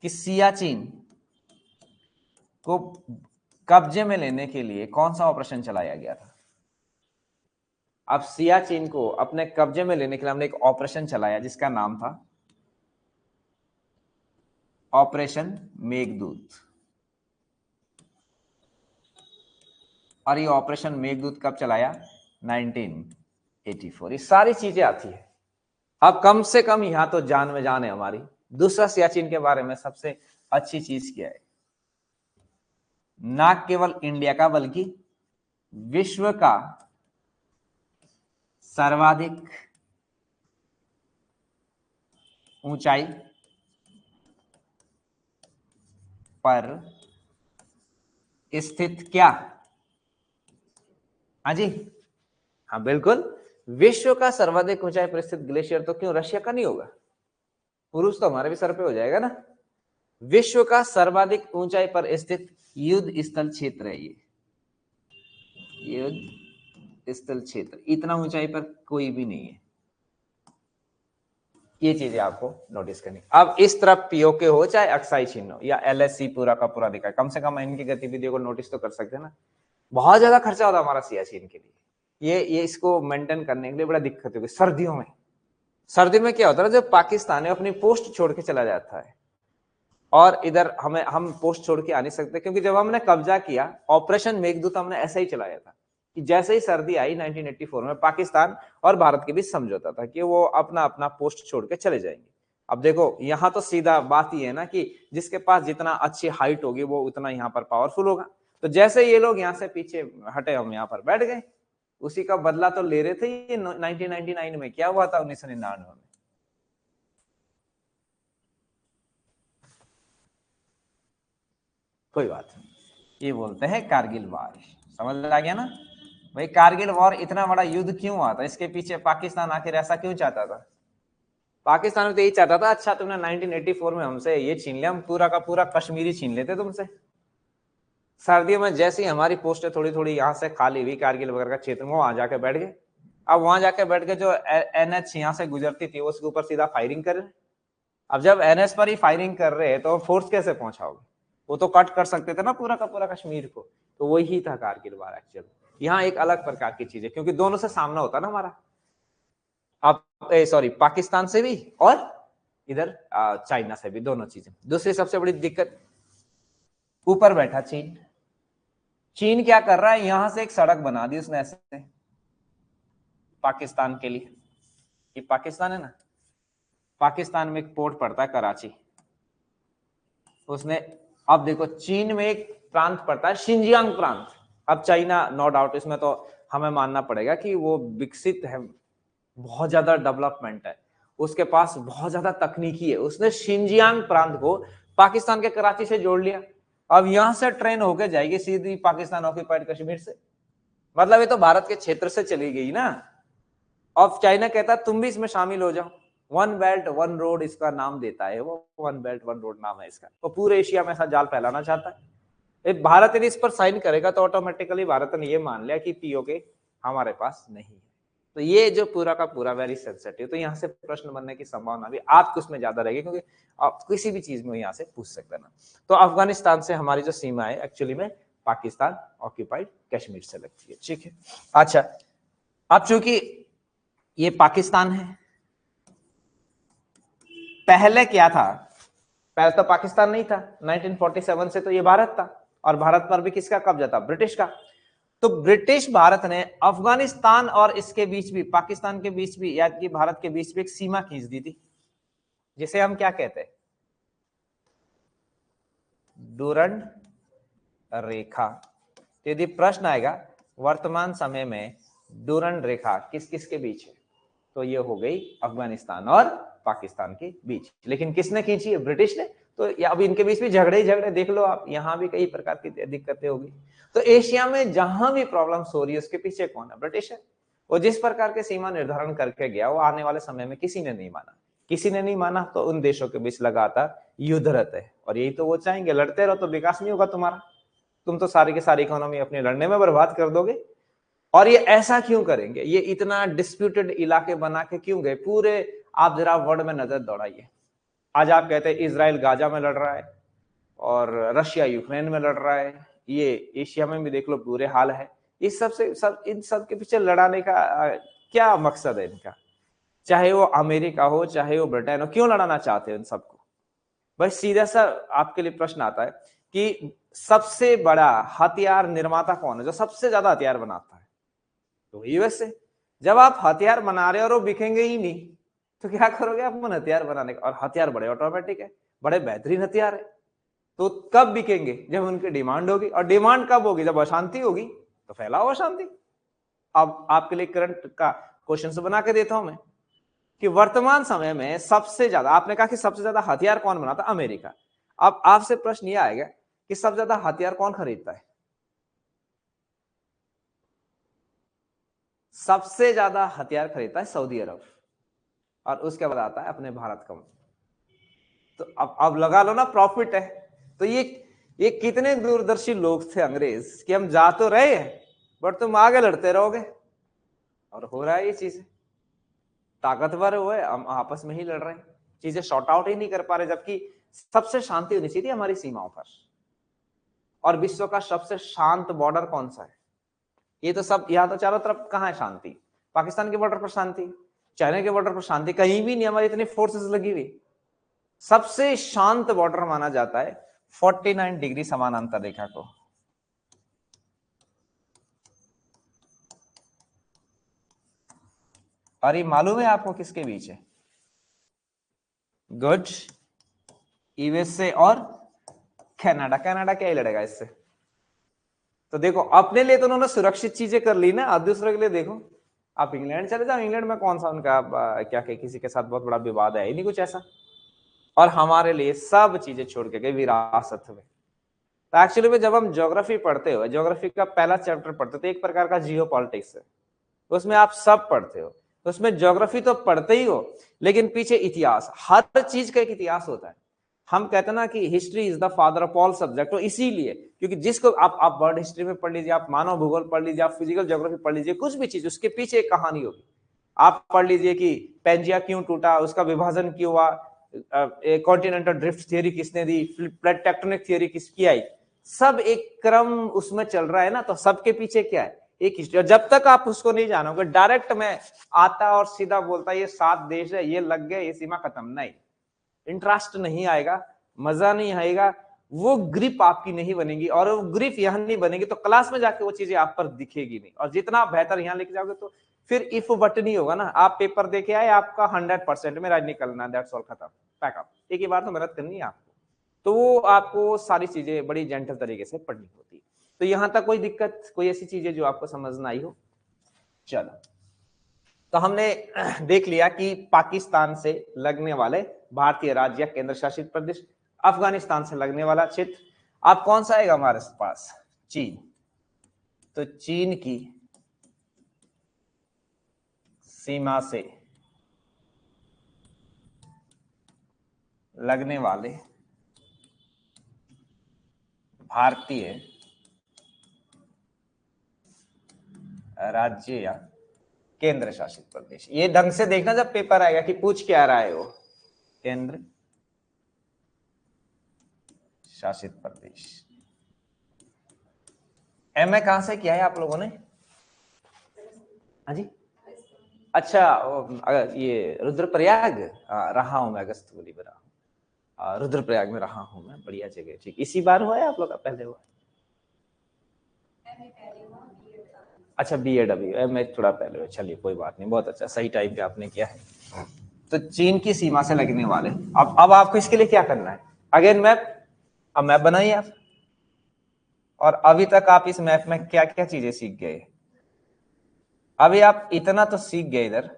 कि सियाचिन को कब्जे में लेने के लिए कौन सा ऑपरेशन चलाया गया था? अब सियाचिन को अपने कब्जे में लेने के लिए हमने एक ऑपरेशन चलाया जिसका नाम था ऑपरेशन मेघदूत। और ये ऑपरेशन मेघदूत कब चलाया? 1984। ये सारी चीजें आती है। अब कम से कम यहां तो जान में जान है हमारी। दूसरा, सियाचिन के बारे में सबसे अच्छी चीज क्या है? ना केवल इंडिया का बल्कि विश्व का सर्वाधिक ऊंचाई पर स्थित क्या? हाँ जी, हाँ बिल्कुल, विश्व का सर्वाधिक ऊंचाई पर स्थित ग्लेशियर तो क्यों रशिया का नहीं होगा? पुरुष तो हमारे भी सर पे हो जाएगा ना। विश्व का सर्वाधिक ऊंचाई पर स्थित युद्ध स्थल क्षेत्र है ये। युद्ध स्थल क्षेत्र इतना ऊंचाई पर कोई भी नहीं है। ये चीजें आपको नोटिस करनी। अब इस तरफ पीओके हो चाहे अक्साई चिन्ह हो या एलएससी पूरा का पूरा दिखाए, कम से कम इनकी गतिविधियों को नोटिस तो कर सकते हैं ना। बहुत ज्यादा खर्चा होता है हमारा सियाचिन के लिए। ये इसको मेंटेन करने के लिए बड़ा दिक्कत होगी सर्दियों में। सर्दी में क्या होता है, जब पाकिस्तान अपनी पोस्ट छोड़ के चला जाता है और इधर हम पोस्ट छोड़ के आ नहीं सकते, क्योंकि जब हमने कब्जा किया, ऑपरेशन मेघदूत हमने ऐसा ही चलाया था कि जैसे ही सर्दी आई 1984 में, पाकिस्तान और भारत के बीच समझौता था कि वो अपना अपना पोस्ट छोड़ के चले जाएंगे। अब देखो, यहां तो सीधा बात ही है ना कि जिसके पास जितना अच्छी हाइट होगी वो उतना यहाँ पर पावरफुल होगा। तो जैसे ये लोग यहाँ से पीछे हटे, हम यहाँ पर बैठ गए। उसी का बदला तो ले रहे थे ये 1999 में। क्या हुआ था 1999 में? कोई बात नहीं, ये बोलते हैं कारगिल वॉर। समझ आ गया ना भाई? कारगिल वॉर इतना बड़ा युद्ध क्यों हुआ था? इसके पीछे पाकिस्तान आखिर ऐसा क्यों चाहता था? पाकिस्तान तो यही चाहता था, अच्छा तुमने 1984 में हमसे ये छीन लिया, हम पूरा का पूरा कश्मीरी छीन लेते तुमसे। सर्दियों में जैसे ही हमारी पोस्टें थोड़ी थोड़ी यहाँ से खाली हुई कारगिल वगैरह का क्षेत्र में, वहां जाके बैठ गए। अब वहां जाके बैठ के जो एनएच यहाँ से गुजरती थी उसके ऊपर सीधा फायरिंग कर रहे। अब जब एनएच पर ही फायरिंग कर रहे हैं तो फोर्स कैसे पहुंचाओगे? वो तो कट कर सकते थे ना पूरा का पूरा कश्मीर को। तो वही था कारगिल वार एक्चुअल। यहाँ एक अलग प्रकार की चीज है, क्योंकि दोनों से सामना होता ना हमारा। अब सॉरी, पाकिस्तान से भी और इधर चाइना से भी, दोनों चीजें। दूसरी सबसे बड़ी दिक्कत, ऊपर बैठा चीन। चीन क्या कर रहा है, यहां से एक सड़क बना दी उसने ऐसे पाकिस्तान के लिए। ये पाकिस्तान है ना, पाकिस्तान में एक पोर्ट पड़ता है कराची, उसने। अब देखो, चीन में एक प्रांत पड़ता है शिनजियांग प्रांत। अब चाइना नो डाउट, इसमें तो हमें मानना पड़ेगा कि वो विकसित है, बहुत ज्यादा डेवलपमेंट है, उसके पास बहुत ज्यादा तकनीकी है। उसने शिनजियांग प्रांत को पाकिस्तान के कराची से जोड़ लिया। अब यहां से ट्रेन होके जाएगी सीधी पाकिस्तान ऑक्यूपाइड कश्मीर से। मतलब ये तो भारत के क्षेत्र से चली गई ना। अब चाइना कहता तुम भी इसमें शामिल हो जाओ। वन बेल्ट वन रोड इसका नाम देता है वो, वन बेल्ट वन रोड नाम है इसका। तो पूरे एशिया में ऐसा जाल फैलाना चाहता है। भारत यदि इस पर साइन करेगा तो ऑटोमेटिकली भारत ने ये मान लिया कि पीओके हमारे पास नहीं है। तो ये जो पूरा का पूरा वेरी सेंसिटिव, तो यहाँ से प्रश्न बनने की संभावना भी आपको उसमें ज्यादा रहेगी, क्योंकि आप किसी भी चीज में यहाँ से पूछ सकते ना। तो अफगानिस्तान से हमारी जो सीमा है एक्चुअली में पाकिस्तान ऑक्यूपाइड कश्मीर से लगती है, ठीक है। अच्छा, अब चूंकि ये पाकिस्तान है, पहले क्या था? पहले तो पाकिस्तान नहीं था, 1947 से तो ये भारत था, और भारत पर भी किसका कब्जा था? ब्रिटिश का। तो ब्रिटिश भारत ने अफगानिस्तान और इसके बीच भी, पाकिस्तान के बीच भी, या कि भारत के बीच भी एक सीमा खींच दी थी, जिसे हम क्या कहते हैं? डूरंड रेखा। यदि प्रश्न आएगा वर्तमान समय में डूरंड रेखा किस किस के बीच है, तो ये हो गई अफगानिस्तान और पाकिस्तान के बीच। लेकिन किसने खींची है? ब्रिटिश ने। तो अब इनके बीच भी झगड़े ही झगड़े, देख लो आप, यहां भी कई प्रकार की दिक्कतें होगी। तो एशिया में जहां भी प्रॉब्लम्स हो रही है उसके पीछे कौन है? ब्रिटिश है। वो जिस प्रकार के सीमा निर्धारण करके गया वो आने वाले समय में किसी ने नहीं माना। किसी ने नहीं माना तो उन देशों के बीच लगातार युद्धरत है, और यही तो वो चाहेंगे। लड़ते रहो तो विकास नहीं होगा तुम्हारा, तुम तो सारी की सारी इकोनॉमी अपने लड़ने में बर्बाद कर दोगे। और ये ऐसा क्यों करेंगे, ये इतना डिस्प्यूटेड इलाके बना के क्यों गए पूरे? आप जरा वर्ल्ड में नजर दौड़ाइए। आज आप कहते हैं इजराइल गाजा में लड़ रहा है और रशिया यूक्रेन में लड़ रहा है, ये एशिया में भी देख लो बुरे हाल है। इस सब से इन सब के पीछे लड़ाने का क्या मकसद है इनका? चाहे वो अमेरिका हो चाहे वो ब्रिटेन हो, क्यों लड़ाना चाहते हो इन सबको? बस सीधा सा आपके लिए प्रश्न आता है कि सबसे बड़ा हथियार निर्माता कौन है, जो सबसे ज्यादा हथियार बनाता है? तो यूएसए। जब आप हथियार बना रहे हो और वो बिकेंगे ही नहीं तो क्या करोगे आप उन हथियार बनाने का? और हथियार बड़े ऑटोमेटिक है, बड़े बेहतरीन हथियार है, तो कब बिकेंगे? जब उनकी डिमांड होगी। और डिमांड कब होगी? जब अशांति होगी, तो फैलाओ अशांति। अब आपके लिए करंट का क्वेश्चन बना के देता हूं मैं कि वर्तमान समय में सबसे ज्यादा, आपने कहा कि सबसे ज्यादा हथियार कौन बनाता? अमेरिका। अब आपसे प्रश्न यह आएगा कि सबसे ज्यादा हथियार कौन खरीदता है? सबसे ज्यादा हथियार खरीदता है सऊदी अरब, और उसके बाद आता है अपने भारत का। तो अब लगा लो ना, प्रॉफिट है। तो ये कितने दूरदर्शी लोग थे अंग्रेज कि हम जा तो रहे हैं बट तुम आगे लड़ते रहोगे, और हो रहा है ये चीजें। ताकतवर हुए, हम आपस में ही लड़ रहे हैं, चीजें शॉर्ट आउट ही नहीं कर पा रहे, जबकि सबसे शांति होनी चाहिए हमारी सीमाओं पर। और विश्व का सबसे शांत बॉर्डर कौन सा है? ये तो सब यहाँ तो चारों तरफ कहाँ है शांति? पाकिस्तान के बॉर्डर पर शांति, चाइना के बॉर्डर पर शांति, कहीं भी नहीं हमारी इतनी फोर्सेस लगी हुई। सबसे शांत बॉर्डर माना जाता है 49 डिग्री समानांतर रेखा को। और ये मालूम है आपको किसके बीच है? गुड, यूएसए और कनाडा। कनाडा क्या ही लड़ेगा इससे? तो देखो, अपने लिए तो उन्होंने सुरक्षित चीजें कर ली ना, अब दूसरे के लिए देखो। आप इंग्लैंड चले जाओ, इंग्लैंड में कौन सा उनका क्या कहे, किसी के साथ बहुत बड़ा विवाद है ही नहीं कुछ ऐसा। और हमारे लिए सब चीजें छोड़ के गए विरासत में। तो एक्चुअली में जब हम ज्योग्राफी पढ़ते हो, ज्योग्राफी का पहला चैप्टर पढ़ते तो एक प्रकार का जियो पॉलिटिक्स है, उसमें आप सब पढ़ते हो। उसमें ज्योग्राफी तो पढ़ते ही हो, लेकिन पीछे इतिहास, हर चीज का एक इतिहास होता है। हम कहते हैं ना कि history is the father of all subject, तो इसीलिए क्योंकि जिसको आप वर्ल्ड हिस्ट्री में पढ़ लीजिए, आप मानव भूगोल पढ़ लीजिए, आप फिजिकल ज्योग्राफी पढ़ लीजिए, कुछ भी चीज उसके पीछे एक कहानी होगी। आप पढ़ लीजिए कि पेंजिया क्यों टूटा, उसका विभाजन क्यों हुआ, कॉन्टिनेंटल ड्रिफ्ट थियरी किसने दी, प्लेट टेक्टोनिक थियरी किसकी आई, सब एक क्रम उसमें चल रहा है ना। तो सबके पीछे क्या है? एक हिस्ट्री। और जब तक आप उसको नहीं जानोगे, डायरेक्ट मैं आता और सीधा बोलता ये 7 देश है, ये लग गए, ये सीमा खत्म, नहीं, इंटरेस्ट नहीं आएगा, मजा नहीं आएगा, वो ग्रिप आपकी नहीं बनेगी। और वो ग्रिप यहां नहीं बनेगी तो क्लास में जाके वो चीजें आप पर दिखेगी नहीं। और जितना बेहतर यहां लेके जाओगे तो फिर इफ बट नहीं होगा ना। आप पेपर देके आए, आपका 100% मेरा निकलना, दैट्स ऑल, खत्म, पैकअप। एक ही बार तो मेहनत करनी है आपको, तो वो आपको सारी चीजें बड़ी जेंटल तरीके से पढ़नी होती है। तो यहां तक कोई दिक्कत, कोई ऐसी चीजें जो आपको समझ ना आई हो? चलो, तो हमने देख लिया कि पाकिस्तान से लगने वाले भारतीय राज्य या केंद्र शासित प्रदेश, अफगानिस्तान से लगने वाला क्षेत्र, अब कौन सा आएगा हमारे पास? चीन। तो चीन की सीमा से लगने वाले भारतीय राज्य या केंद्र शासित प्रदेश, ये ढंग से देखना जब पेपर आएगा कि पूछ क्या रहा है वो। केंद्र शासित प्रदेश। एमए कहां से किया है आप लोगों ने? हाँ जी, अच्छा, ये रुद्रप्रयाग रहा हूं मैं, अगस्तपुरी में रहा हूँ, रुद्रप्रयाग में रहा हूं मैं, बढ़िया जगह। ठीक, इसी बार हुआ है आप लोग का? पहले हुआ? अच्छा, बीएड अभी, मैं थोड़ा पहले हुआ। चलिए कोई बात नहीं, बहुत अच्छा, सही टाइम पे आपने किया है। तो चीन की सीमा से लगने वाले, अब आपको इसके लिए क्या करना है? अगेन मैप, अब मैप बनाइए आप। और अभी तक आप इस मैप में क्या क्या चीजें सीख गए? अभी आप इतना तो सीख गए इधर,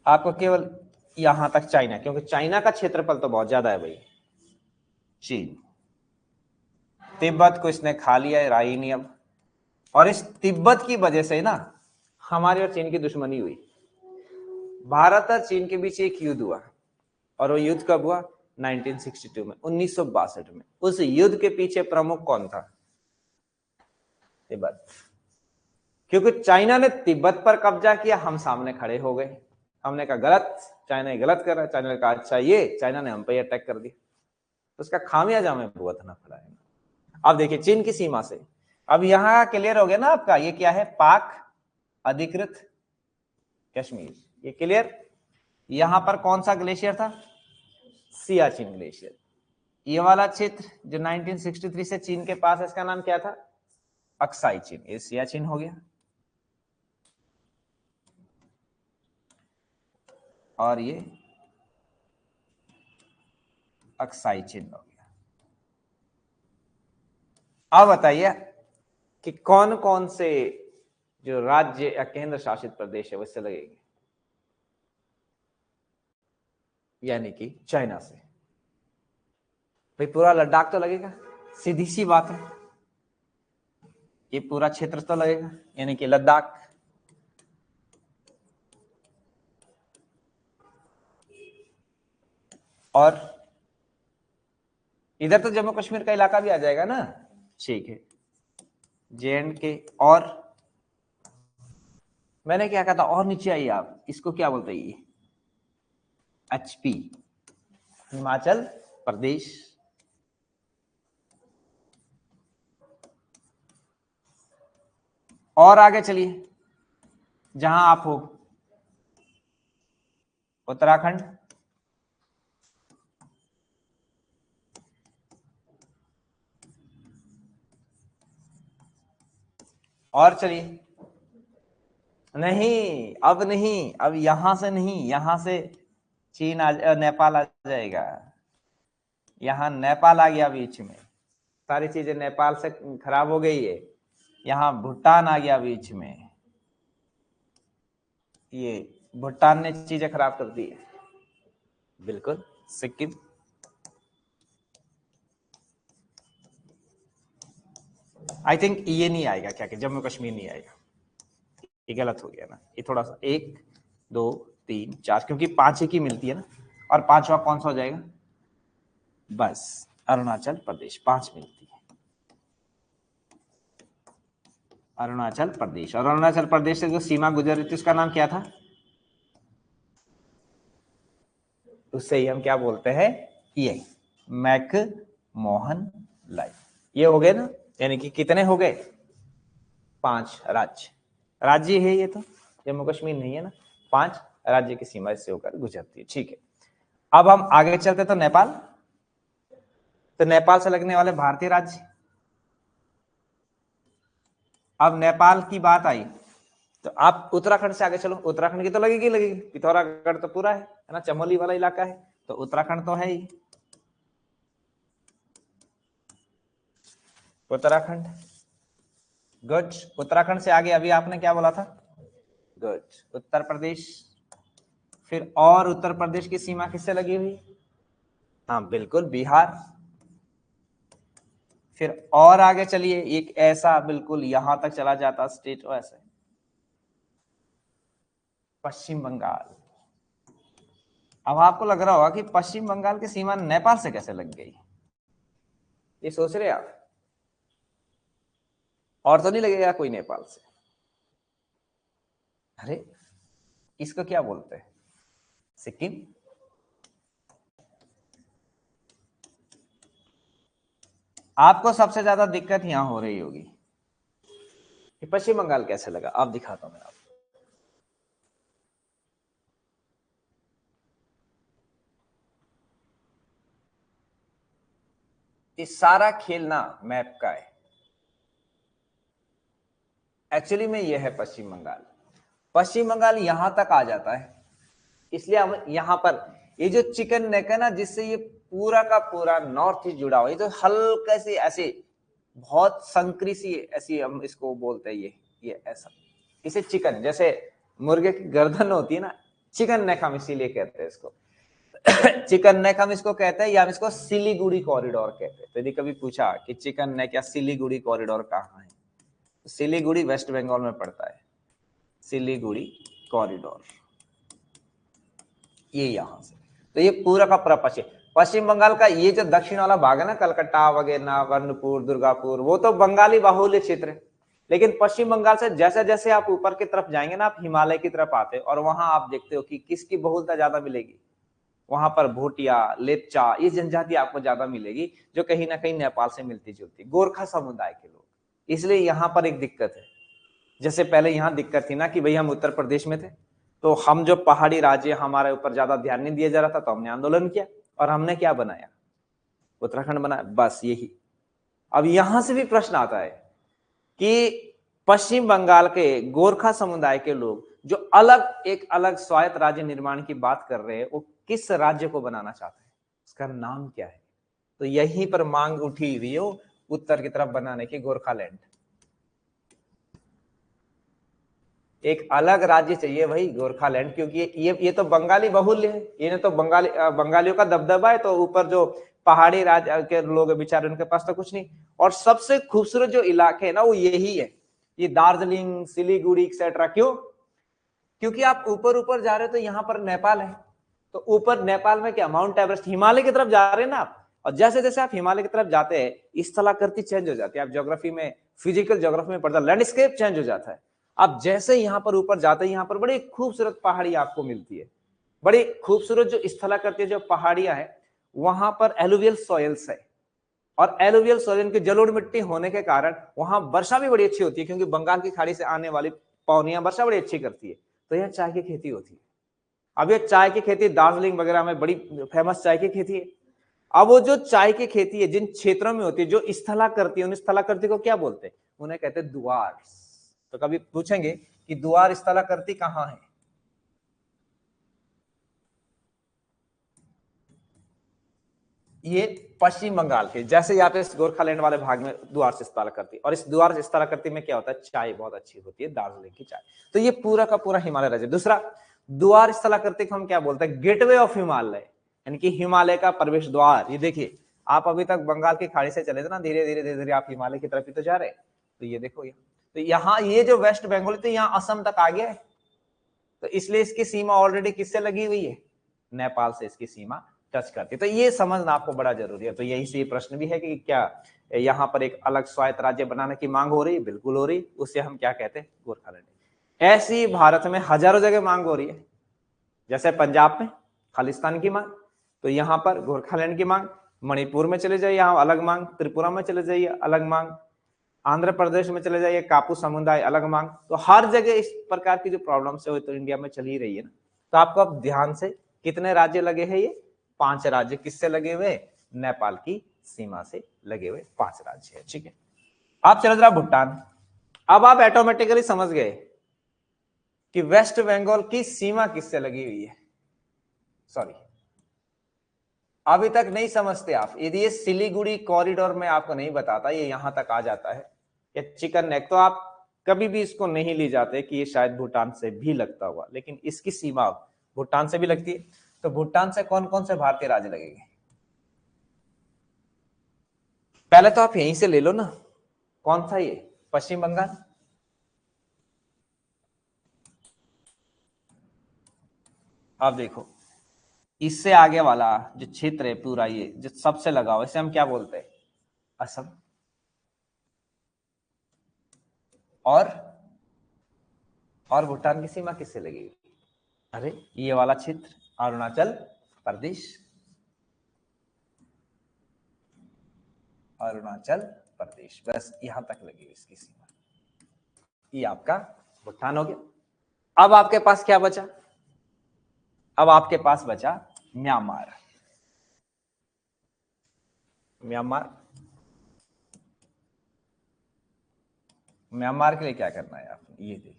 आपको केवल यहां तक चाइना, क्योंकि चाइना का क्षेत्रफल तो बहुत ज्यादा है भाई। चीन, तिब्बत को इसने खा लिया, रहा ही नहीं अब। और इस तिब्बत की वजह से ना हमारी और चीन की दुश्मनी हुई। भारत और चीन के बीच एक युद्ध हुआ, और वो युद्ध कब हुआ? 1962 में, 1962 में। उस युद्ध के पीछे प्रमुख कौन था? तिब्बत। क्योंकि चाइना ने तिब्बत पर कब्जा किया, हम सामने खड़े हो गए, हमने कहा गलत, चाइना गलत कर रहा है। चाइना ने कहा अच्छा, ये चाइना ने हम पे अटैक कर दिया, तो उसका खामियाजा हमें भुगतना पड़ा है। अब देखिए चीन की सीमा से, अब यहां क्लियर हो गया ना आपका, ये क्या है? पाक अधिकृत कश्मीर, ये क्लियर। यहां पर कौन सा ग्लेशियर था? सियाचिन ग्लेशियर। ये वाला क्षेत्र जो 1963 से चीन के पास है, इसका नाम क्या था? अक्साई चीन। ये सियाचिन हो गया, और ये अक्साई चीन हो गया। अब बताइए कि कौन कौन से जो राज्य या केंद्र शासित प्रदेश है वो इससे लगेंगे, यानी कि चाइना से। भाई पूरा लद्दाख तो लगेगा, सीधी सी बात है। ये पूरा क्षेत्र तो लगेगा, यानी कि लद्दाख। और इधर तो जम्मू कश्मीर का इलाका भी आ जाएगा ना, ठीक है। JNK। और मैंने क्या कहा था, और नीचे आइए आप, इसको क्या बोलते हैं? ये HP, हिमाचल प्रदेश। और आगे चलिए, जहां आप हो, उत्तराखंड, और चलिए, नहीं अब नहीं, अब यहां से नहीं, यहां से चीन नेपाल आ जाएगा। यहां नेपाल आ गया बीच में, सारी चीजें नेपाल से खराब हो गई है। यहां भूटान आ गया बीच में, ये भूटान ने चीजें खराब कर दी है। बिल्कुल, सिक्किम। आई थिंक ये नहीं आएगा, क्या कि जम्मू कश्मीर नहीं आएगा, ये गलत हो गया ना। ये थोड़ा सा 1 2 3 4, क्योंकि 5 एक ही मिलती है ना, और 5वां कौन सा हो जाएगा? बस अरुणाचल प्रदेश, 5 मिलती है, अरुणाचल प्रदेश। और अरुणाचल प्रदेश से जो सीमा गुजर रही थी उसका नाम क्या था? उससे ही हम क्या बोलते हैं? ये मैक मोहन लाइन। ये हो गए ना, यानी कि कितने हो गए? 5 राज्य। राज्य है ये तो, जम्मू कश्मीर नहीं है ना। 5 राज्य की सीमा इससे होकर गुजरती है, ठीक है। अब हम आगे चलते तो नेपाल, तो नेपाल से लगने वाले भारतीय राज्य। अब नेपाल की बात आई तो आप उत्तराखंड से आगे चलो, उत्तराखंड की तो लगेगी लगेगी, पिथौरागढ़ तो पूरा है ना, चमोली वाला इलाका है, तो उत्तराखंड तो है ही। उत्तराखंड, गुड। उत्तराखंड से आगे अभी आपने क्या बोला था? गुड, उत्तर प्रदेश। फिर और उत्तर प्रदेश की सीमा किससे लगी हुई? हाँ बिल्कुल, बिहार। फिर और आगे चलिए, एक ऐसा बिल्कुल यहां तक चला जाता स्टेट, वैसे पश्चिम बंगाल। अब आपको लग रहा होगा कि पश्चिम बंगाल की सीमा नेपाल से कैसे लग गई, ये सोच रहे आप? और तो नहीं लगेगा कोई नेपाल से? अरे इसको क्या बोलते हैं? सिक्किम। आपको सबसे ज्यादा दिक्कत यहां हो रही होगी कि पश्चिम बंगाल कैसे लगा। आप दिखाता हूं मैं आपको। इस सारा खेल ना मैप का है, एक्चुअली में यह है पश्चिम बंगाल। पश्चिम बंगाल यहां तक आ जाता है, इसलिए हम यहां पर ये जो चिकन नेक है ना, जिससे ये पूरा का पूरा नॉर्थ ईस्ट जुड़ा हुआ है, तो हल्का से ऐसे बहुत संकरी सी ऐसी हम इसको बोलते हैं, ये ऐसा, इसे चिकन, जैसे मुर्गे की गर्दन होती है ना, चिकन नेक हम इसीलिए कहते हैं इसको। चिकन नेक हम इसको कहते हैं, या हम इसको सिलीगुड़ी कॉरिडोर कहते हैं। तो यदि कभी पूछा कि चिकन नेक या सिलीगुड़ी कॉरिडोर कहाँ है, तो सिलीगुड़ी वेस्ट बंगाल में पड़ता है। सिलीगुड़ी कॉरिडोर ये यहां से, तो ये पूरा का पूरा पश्चिम बंगाल का ये जो दक्षिण वाला भाग है ना, कलकत्ता वगैरह, वर्णपुर, दुर्गापुर, वो तो बंगाली बाहुल्य क्षेत्र है। लेकिन पश्चिम बंगाल से जैसे जैसे आप ऊपर की तरफ जाएंगे ना, आप हिमालय की तरफ आते हैं, और वहां आप देखते हो कि किसकी बहुलता ज्यादा मिलेगी। वहां पर भोटिया, लेप्चा, ये जनजाति आपको ज्यादा मिलेगी, जो कहीं ना कहीं नेपाल से मिलती जुलती, गोरखा समुदाय के लोग। इसलिए यहाँ पर एक दिक्कत है। जैसे पहले यहाँ दिक्कत थी ना कि भाई हम उत्तर प्रदेश में थे, तो हम जो पहाड़ी राज्य, हमारे ऊपर ज्यादा ध्यान नहीं दिया जा रहा था, तो हमने आंदोलन किया और हमने क्या बनाया, उत्तराखंड बनाया, बस यही। अब यहां से भी प्रश्न आता है कि पश्चिम बंगाल के गोरखा समुदाय के लोग जो एक अलग स्वायत्त राज्य निर्माण की बात कर रहे हैं, वो किस राज्य को बनाना चाहते हैं, उसका नाम क्या है? तो यहीं पर मांग उठी हुई है उत्तर की तरफ बनाने की, गोरखालैंड। एक अलग राज्य चाहिए भाई, गोरखालैंड, क्योंकि ये तो बंगाली बहुल्य है, ये तो बंगालियों का दबदबा है, तो ऊपर जो पहाड़ी राज्य के लोग बेचारे, उनके पास तो कुछ नहीं। और सबसे खूबसूरत जो इलाके है ना, वो यही है, ये दार्जिलिंग, सिलीगुड़ी एक्सेट्रा। क्यों? क्योंकि आप ऊपर ऊपर जा रहे हो तो यहाँ पर नेपाल है, तो ऊपर नेपाल में क्या, माउंट एवरेस्ट, हिमालय की तरफ जा रहे हैं ना आप। और जैसे जैसे आप हिमालय की तरफ जाते हैं, स्थलाकृति चेंज हो जाती है। आप ज्योग्राफी में, फिजिकल ज्योग्राफी में पढ़ता, लैंडस्केप चेंज हो जाता है। आप जैसे यहाँ पर ऊपर जाते हैं, यहाँ पर बड़ी खूबसूरत पहाड़ी आपको मिलती है, बड़ी खूबसूरत जो स्थलाकृति जो पहाड़ियां है, वहां पर एलुवियल सॉइल्स है, और एलुवियल सॉइल की जलोढ़ मिट्टी होने के कारण वहां वर्षा भी बड़ी अच्छी होती है, क्योंकि बंगाल की खाड़ी से आने वाली पौनियां वर्षा बड़ी अच्छी करती है। तो यहाँ चाय की खेती होती है। अब ये चाय की खेती दार्जिलिंग वगैरह में बड़ी फेमस चाय की खेती है। अब वो जो चाय की खेती है जिन क्षेत्रों में होती है, जो स्थलाकृति, उन स्थलाकृति को क्या बोलते हैं? उन्हें कहते हैं दुआर। तो कभी पूछेंगे कि दुआर स्थलाकृति कहाँ है? ये पश्चिम बंगाल के, जैसे यहाँ पे गोरखालैंड वाले भाग में दुआर से स्थलाकृति, और इस दुआर से स्थलाकृति में क्या होता है, चाय बहुत अच्छी होती है, दार्जिलिंग की चाय। तो ये पूरा का पूरा हिमालय राज्य। दूसरा, दुआर स्थलाकृति को हम क्या बोलते हैं, गेटवे ऑफ हिमालय, यानी कि हिमालय का प्रवेश द्वार। ये देखिए, आप अभी तक बंगाल की खाड़ी से चले थे ना, धीरे धीरे धीरे धीरे आप हिमालय की तरफ ही तो जा रहे हैं। तो ये देखो, तो यहाँ ये जो वेस्ट बंगाल, तो यहाँ असम तक आ गया है। तो इसलिए इसकी सीमा ऑलरेडी किससे लगी हुई है, नेपाल से इसकी सीमा टच करती है। तो ये समझना आपको बड़ा जरूरी है। तो यही से ये प्रश्न भी है कि क्या यहाँ पर एक अलग स्वायत्त राज्य बनाने की मांग हो रही है? बिल्कुल हो रही। उससे हम क्या कहते हैं, गोरखालैंड। ऐसी भारत में हजारों जगह मांग हो रही है। जैसे पंजाब में खालिस्तान की मांग, तो यहाँ पर गोरखालैंड की मांग। मणिपुर में चले जाइए, यहाँ अलग मांग। त्रिपुरा में चले जाइए, अलग मांग। आंध्र प्रदेश में चले जाइए, कापू समुदाय, अलग मांग। तो हर जगह इस प्रकार की जो प्रॉब्लम्स है, तो इंडिया में चल ही रही है ना। तो आपको अब ध्यान से, कितने राज्य लगे हैं? ये 5 राज्य। किससे लगे हुए? नेपाल की सीमा से लगे हुए 5 राज्य है। ठीक है, आप चले जरा भूटान। अब आप ऑटोमेटिकली समझ गए कि वेस्ट बंगाल की सीमा किससे लगी हुई है। सॉरी, अभी तक नहीं समझते आप। यदि ये सिलीगुड़ी कॉरिडोर में आपको नहीं बताता, ये यहां तक आ जाता है, या चिकन नेक, तो आप कभी भी इसको नहीं ले जाते कि ये शायद भूटान से भी लगता हुआ। लेकिन इसकी सीमा भूटान से भी लगती है। तो भूटान से कौन कौन से भारतीय राज्य लगेंगे? पहले तो आप यहीं से ले लो ना। कौन सा ये? पश्चिम बंगाल। आप देखो, इससे आगे वाला जो क्षेत्र है पूरा, ये जो सबसे लगा हुआ, इसे हम क्या बोलते हैं? असम। और भूटान की सीमा किससे लगेगी? अरे ये वाला क्षेत्र, अरुणाचल प्रदेश। अरुणाचल प्रदेश, बस यहां तक लगी हुई इसकी सीमा। ये आपका भूटान हो गया। अब आपके पास क्या बचा? अब आपके पास बचा म्यांमार। म्यांमार, म्यांमार के लिए क्या करना है आपने, ये देखिए।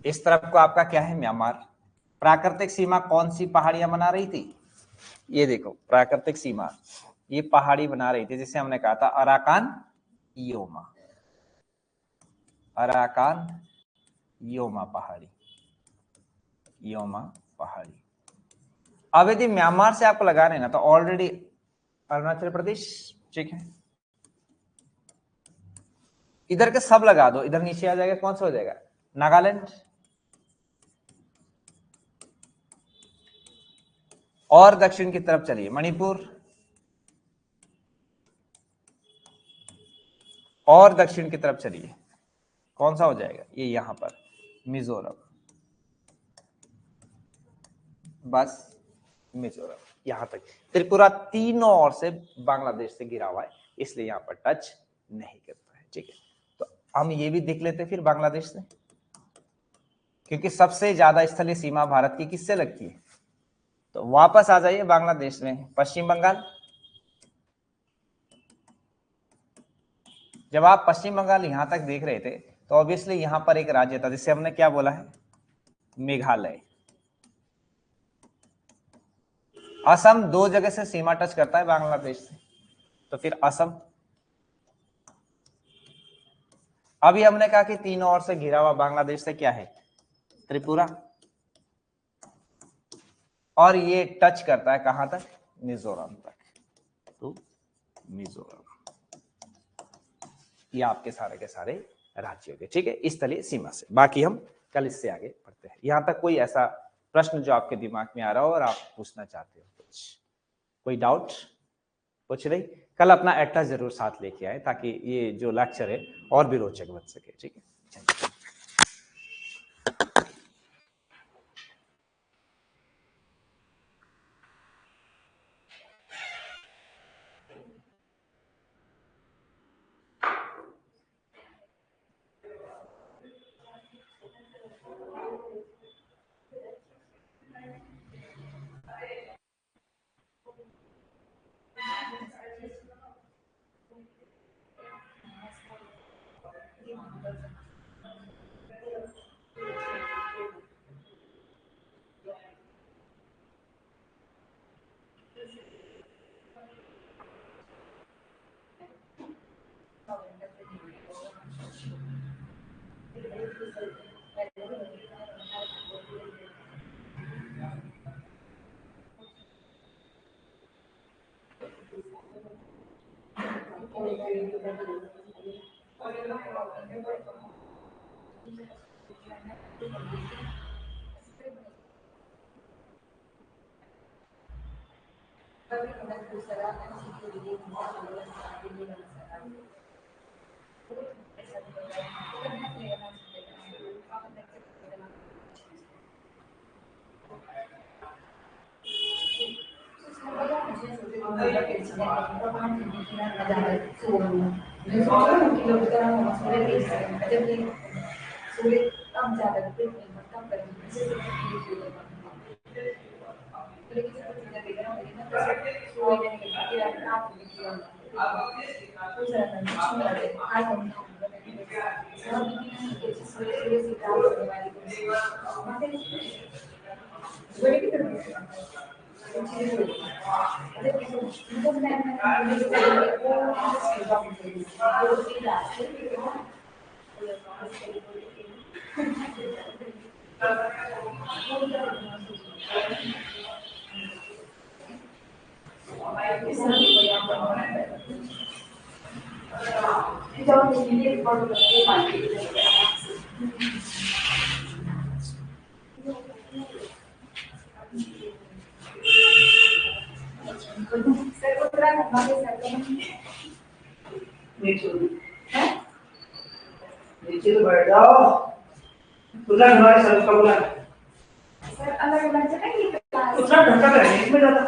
इस तरफ को आपका क्या है, म्यांमार। प्राकृतिक सीमा कौन सी पहाड़ियां बना रही थी? ये देखो, प्राकृतिक सीमा ये पहाड़ी बना रही थी, जिसे हमने कहा था अराकान योमा। अराकान योमा पहाड़ी, योमा पहाड़ी। अब यदि म्यांमार से आपको लगा रहे ना तो ऑलरेडी अरुणाचल प्रदेश, ठीक है, इधर के सब लगा दो, इधर नीचे आ जाएगा, कौन सा हो जाएगा, नागालैंड। और दक्षिण की तरफ चलिए, मणिपुर, और दक्षिण की तरफ चलिए, कौन सा हो जाएगा, ये यहां पर मिजोरम, बस मिजोरम यहां तक। त्रिपुरा तीनों ओर से बांग्लादेश से घिरा हुआ है, इसलिए यहां पर टच नहीं करता है, ठीक है। तो हम ये भी देख लेते हैं फिर बांग्लादेश से, क्योंकि सबसे ज्यादा स्थलीय सीमा भारत की किससे लगती है। तो वापस आ जाइए बांग्लादेश में, पश्चिम बंगाल। जब आप पश्चिम बंगाल यहां तक देख रहे थे तो ऑब्वियसली यहां पर एक राज्य था जिसे हमने क्या बोला है, मेघालय। असम दो जगह से सीमा टच करता है बांग्लादेश से, तो फिर असम। अभी हमने कहा कि तीनों ओर से घिरा हुआ बांग्लादेश से क्या है, त्रिपुरा, और ये टच करता है कहां तक, मिजोरम तक। तो मिजोरम, ये आपके सारे के सारे राज्य हो गए, ठीक है, इस स्थलीय सीमा से। बाकी हम कल इससे आगे पढ़ते हैं। यहां तक कोई ऐसा प्रश्न जो आपके दिमाग में आ रहा हो और आप पूछना चाहते हो, कुछ कोई डाउट, कुछ नहीं। कल अपना एटलस जरूर साथ लेके आए ताकि ये जो लेक्चर है और भी रोचक बन सके, ठीक है। नीचे तो बैठ जाओ, उधर हमारे सर का बुला सर, अलग अलग जगह ही उतना घंटा लगेगा इसमें ज्यादा।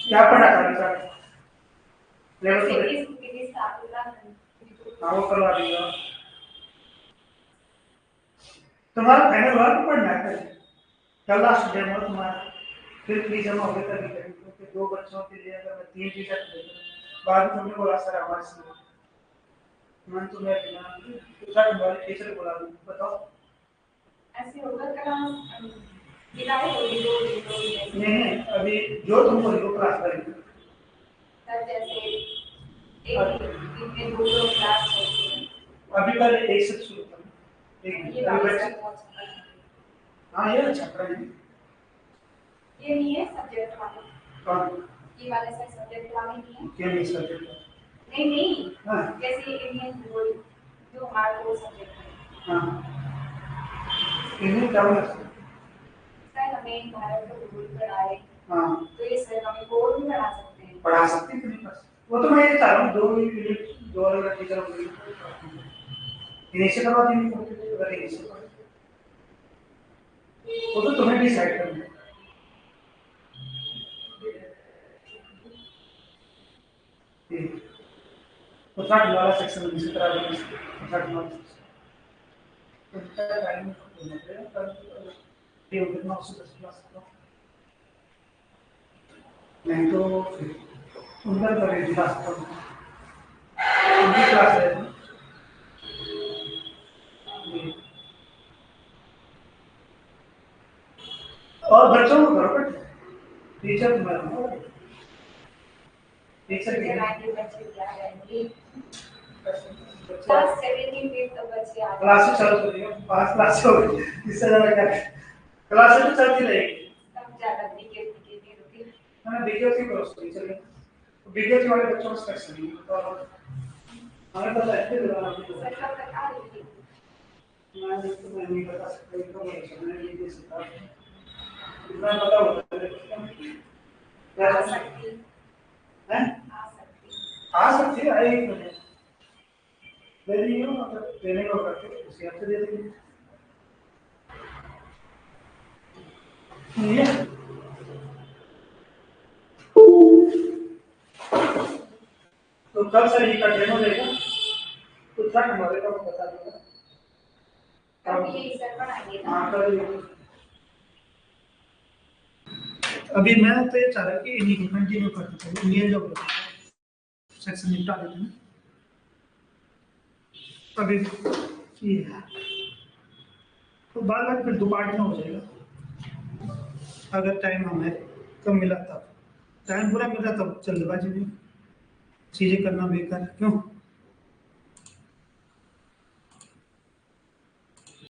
क्या पढ़ा था सर, लेवल आओ करवा दिया। तुम्हारा फाइनल वर्क पढ़ना है, कल लास्ट डेमो तुम्हारा, फिर प्लीज जमा हो गया तभी क्योंकि दो बच्चों के लिए अगर मैं 3 टीचर बाद में तुमने बोला सर हमारे से मैं तुम्हें दूसरा नंबर टीचर बोला दूं, बताओ ऐसे होगा क्लास दिलाए होगी दो नहीं अभी जो तुमको लिखो क्लास करेंगे सर, जैसे एक दिन में 2 क्लास होती है अभी पहले एक से शुरू करो। ये वाला सर बहुत अच्छा है। हाँ ये अच्छा पढ़ा है। ये नहीं है सब्जेक्ट वाला। कौन? ये वाला सर सब्जेक्ट वाला नहीं है। क्या नहीं सब्जेक्ट? नहीं हाँ। जैसे इंडियन भूगोल जो हमारा वो सब्जेक्ट है। हाँ इन्हें क्या होना चाहिए? सर हमें भारत का भूगोल पढ़ाए। हाँ तो ये सर हमें कोड भी पढ़ा सकते हैं। पढ़ा सकते हैं नहीं? वो तो मैं ये चाह रहा हूँ दो अलग टीचर होंगे। इन्हीं से करवा देंगे अगर इन्हीं से वो तो तुम्हें डिसाइड करना है। उत्तराखंड वाला सेक्शन इसी तरह देंगे। उत्तराखंड वाला सेक्शन तो टाइम होना पड़ेगा ये कितना उससे 10 क्लास नहीं तो उनका करेंगे क्लास उनकी क्लास है। और बच्चों को घर पर टीचर तुम्हारा टीचर के बच्चे क्या करेंगे क्लास 7 में तो बच्चे आ क्लास चालू हो गई 5 क्लास हो गई इससे ज्यादा क्या क्लास तो चलती रहेगी। सब ज्यादा बीके होती है। मैंने वीडियो की कोर्स टीचर है वीडियो के वाले बच्चों को कर सकते हैं तो हमें पता है कि सर कब तक आ रही है? मैं नहीं बता सकता इनको मैं नहीं दे सकता इतना पता होता है आ सकती है आ सकती है आई दे देंगे मतलब देने को करके उसी हिसाब से दे देंगे। तो कब सर ये का डेमो देगा तो तक हमारे को बता दूंगा कब ये सर पढ़ाएंगे ना। हाँ कल अभी मैं तो ये चाह रहा कि इन्हीं को कंटिन्यू करते थे इंडियन ज्योग्राफी सेक्शन निपटा देते हैं अभी ये तो बाद में फिर दो पार्ट में हो जाएगा अगर टाइम हमें कम मिला तब टाइम पूरा मिला तब जल्दबाजी में चीज़ें करना बेकार क्यों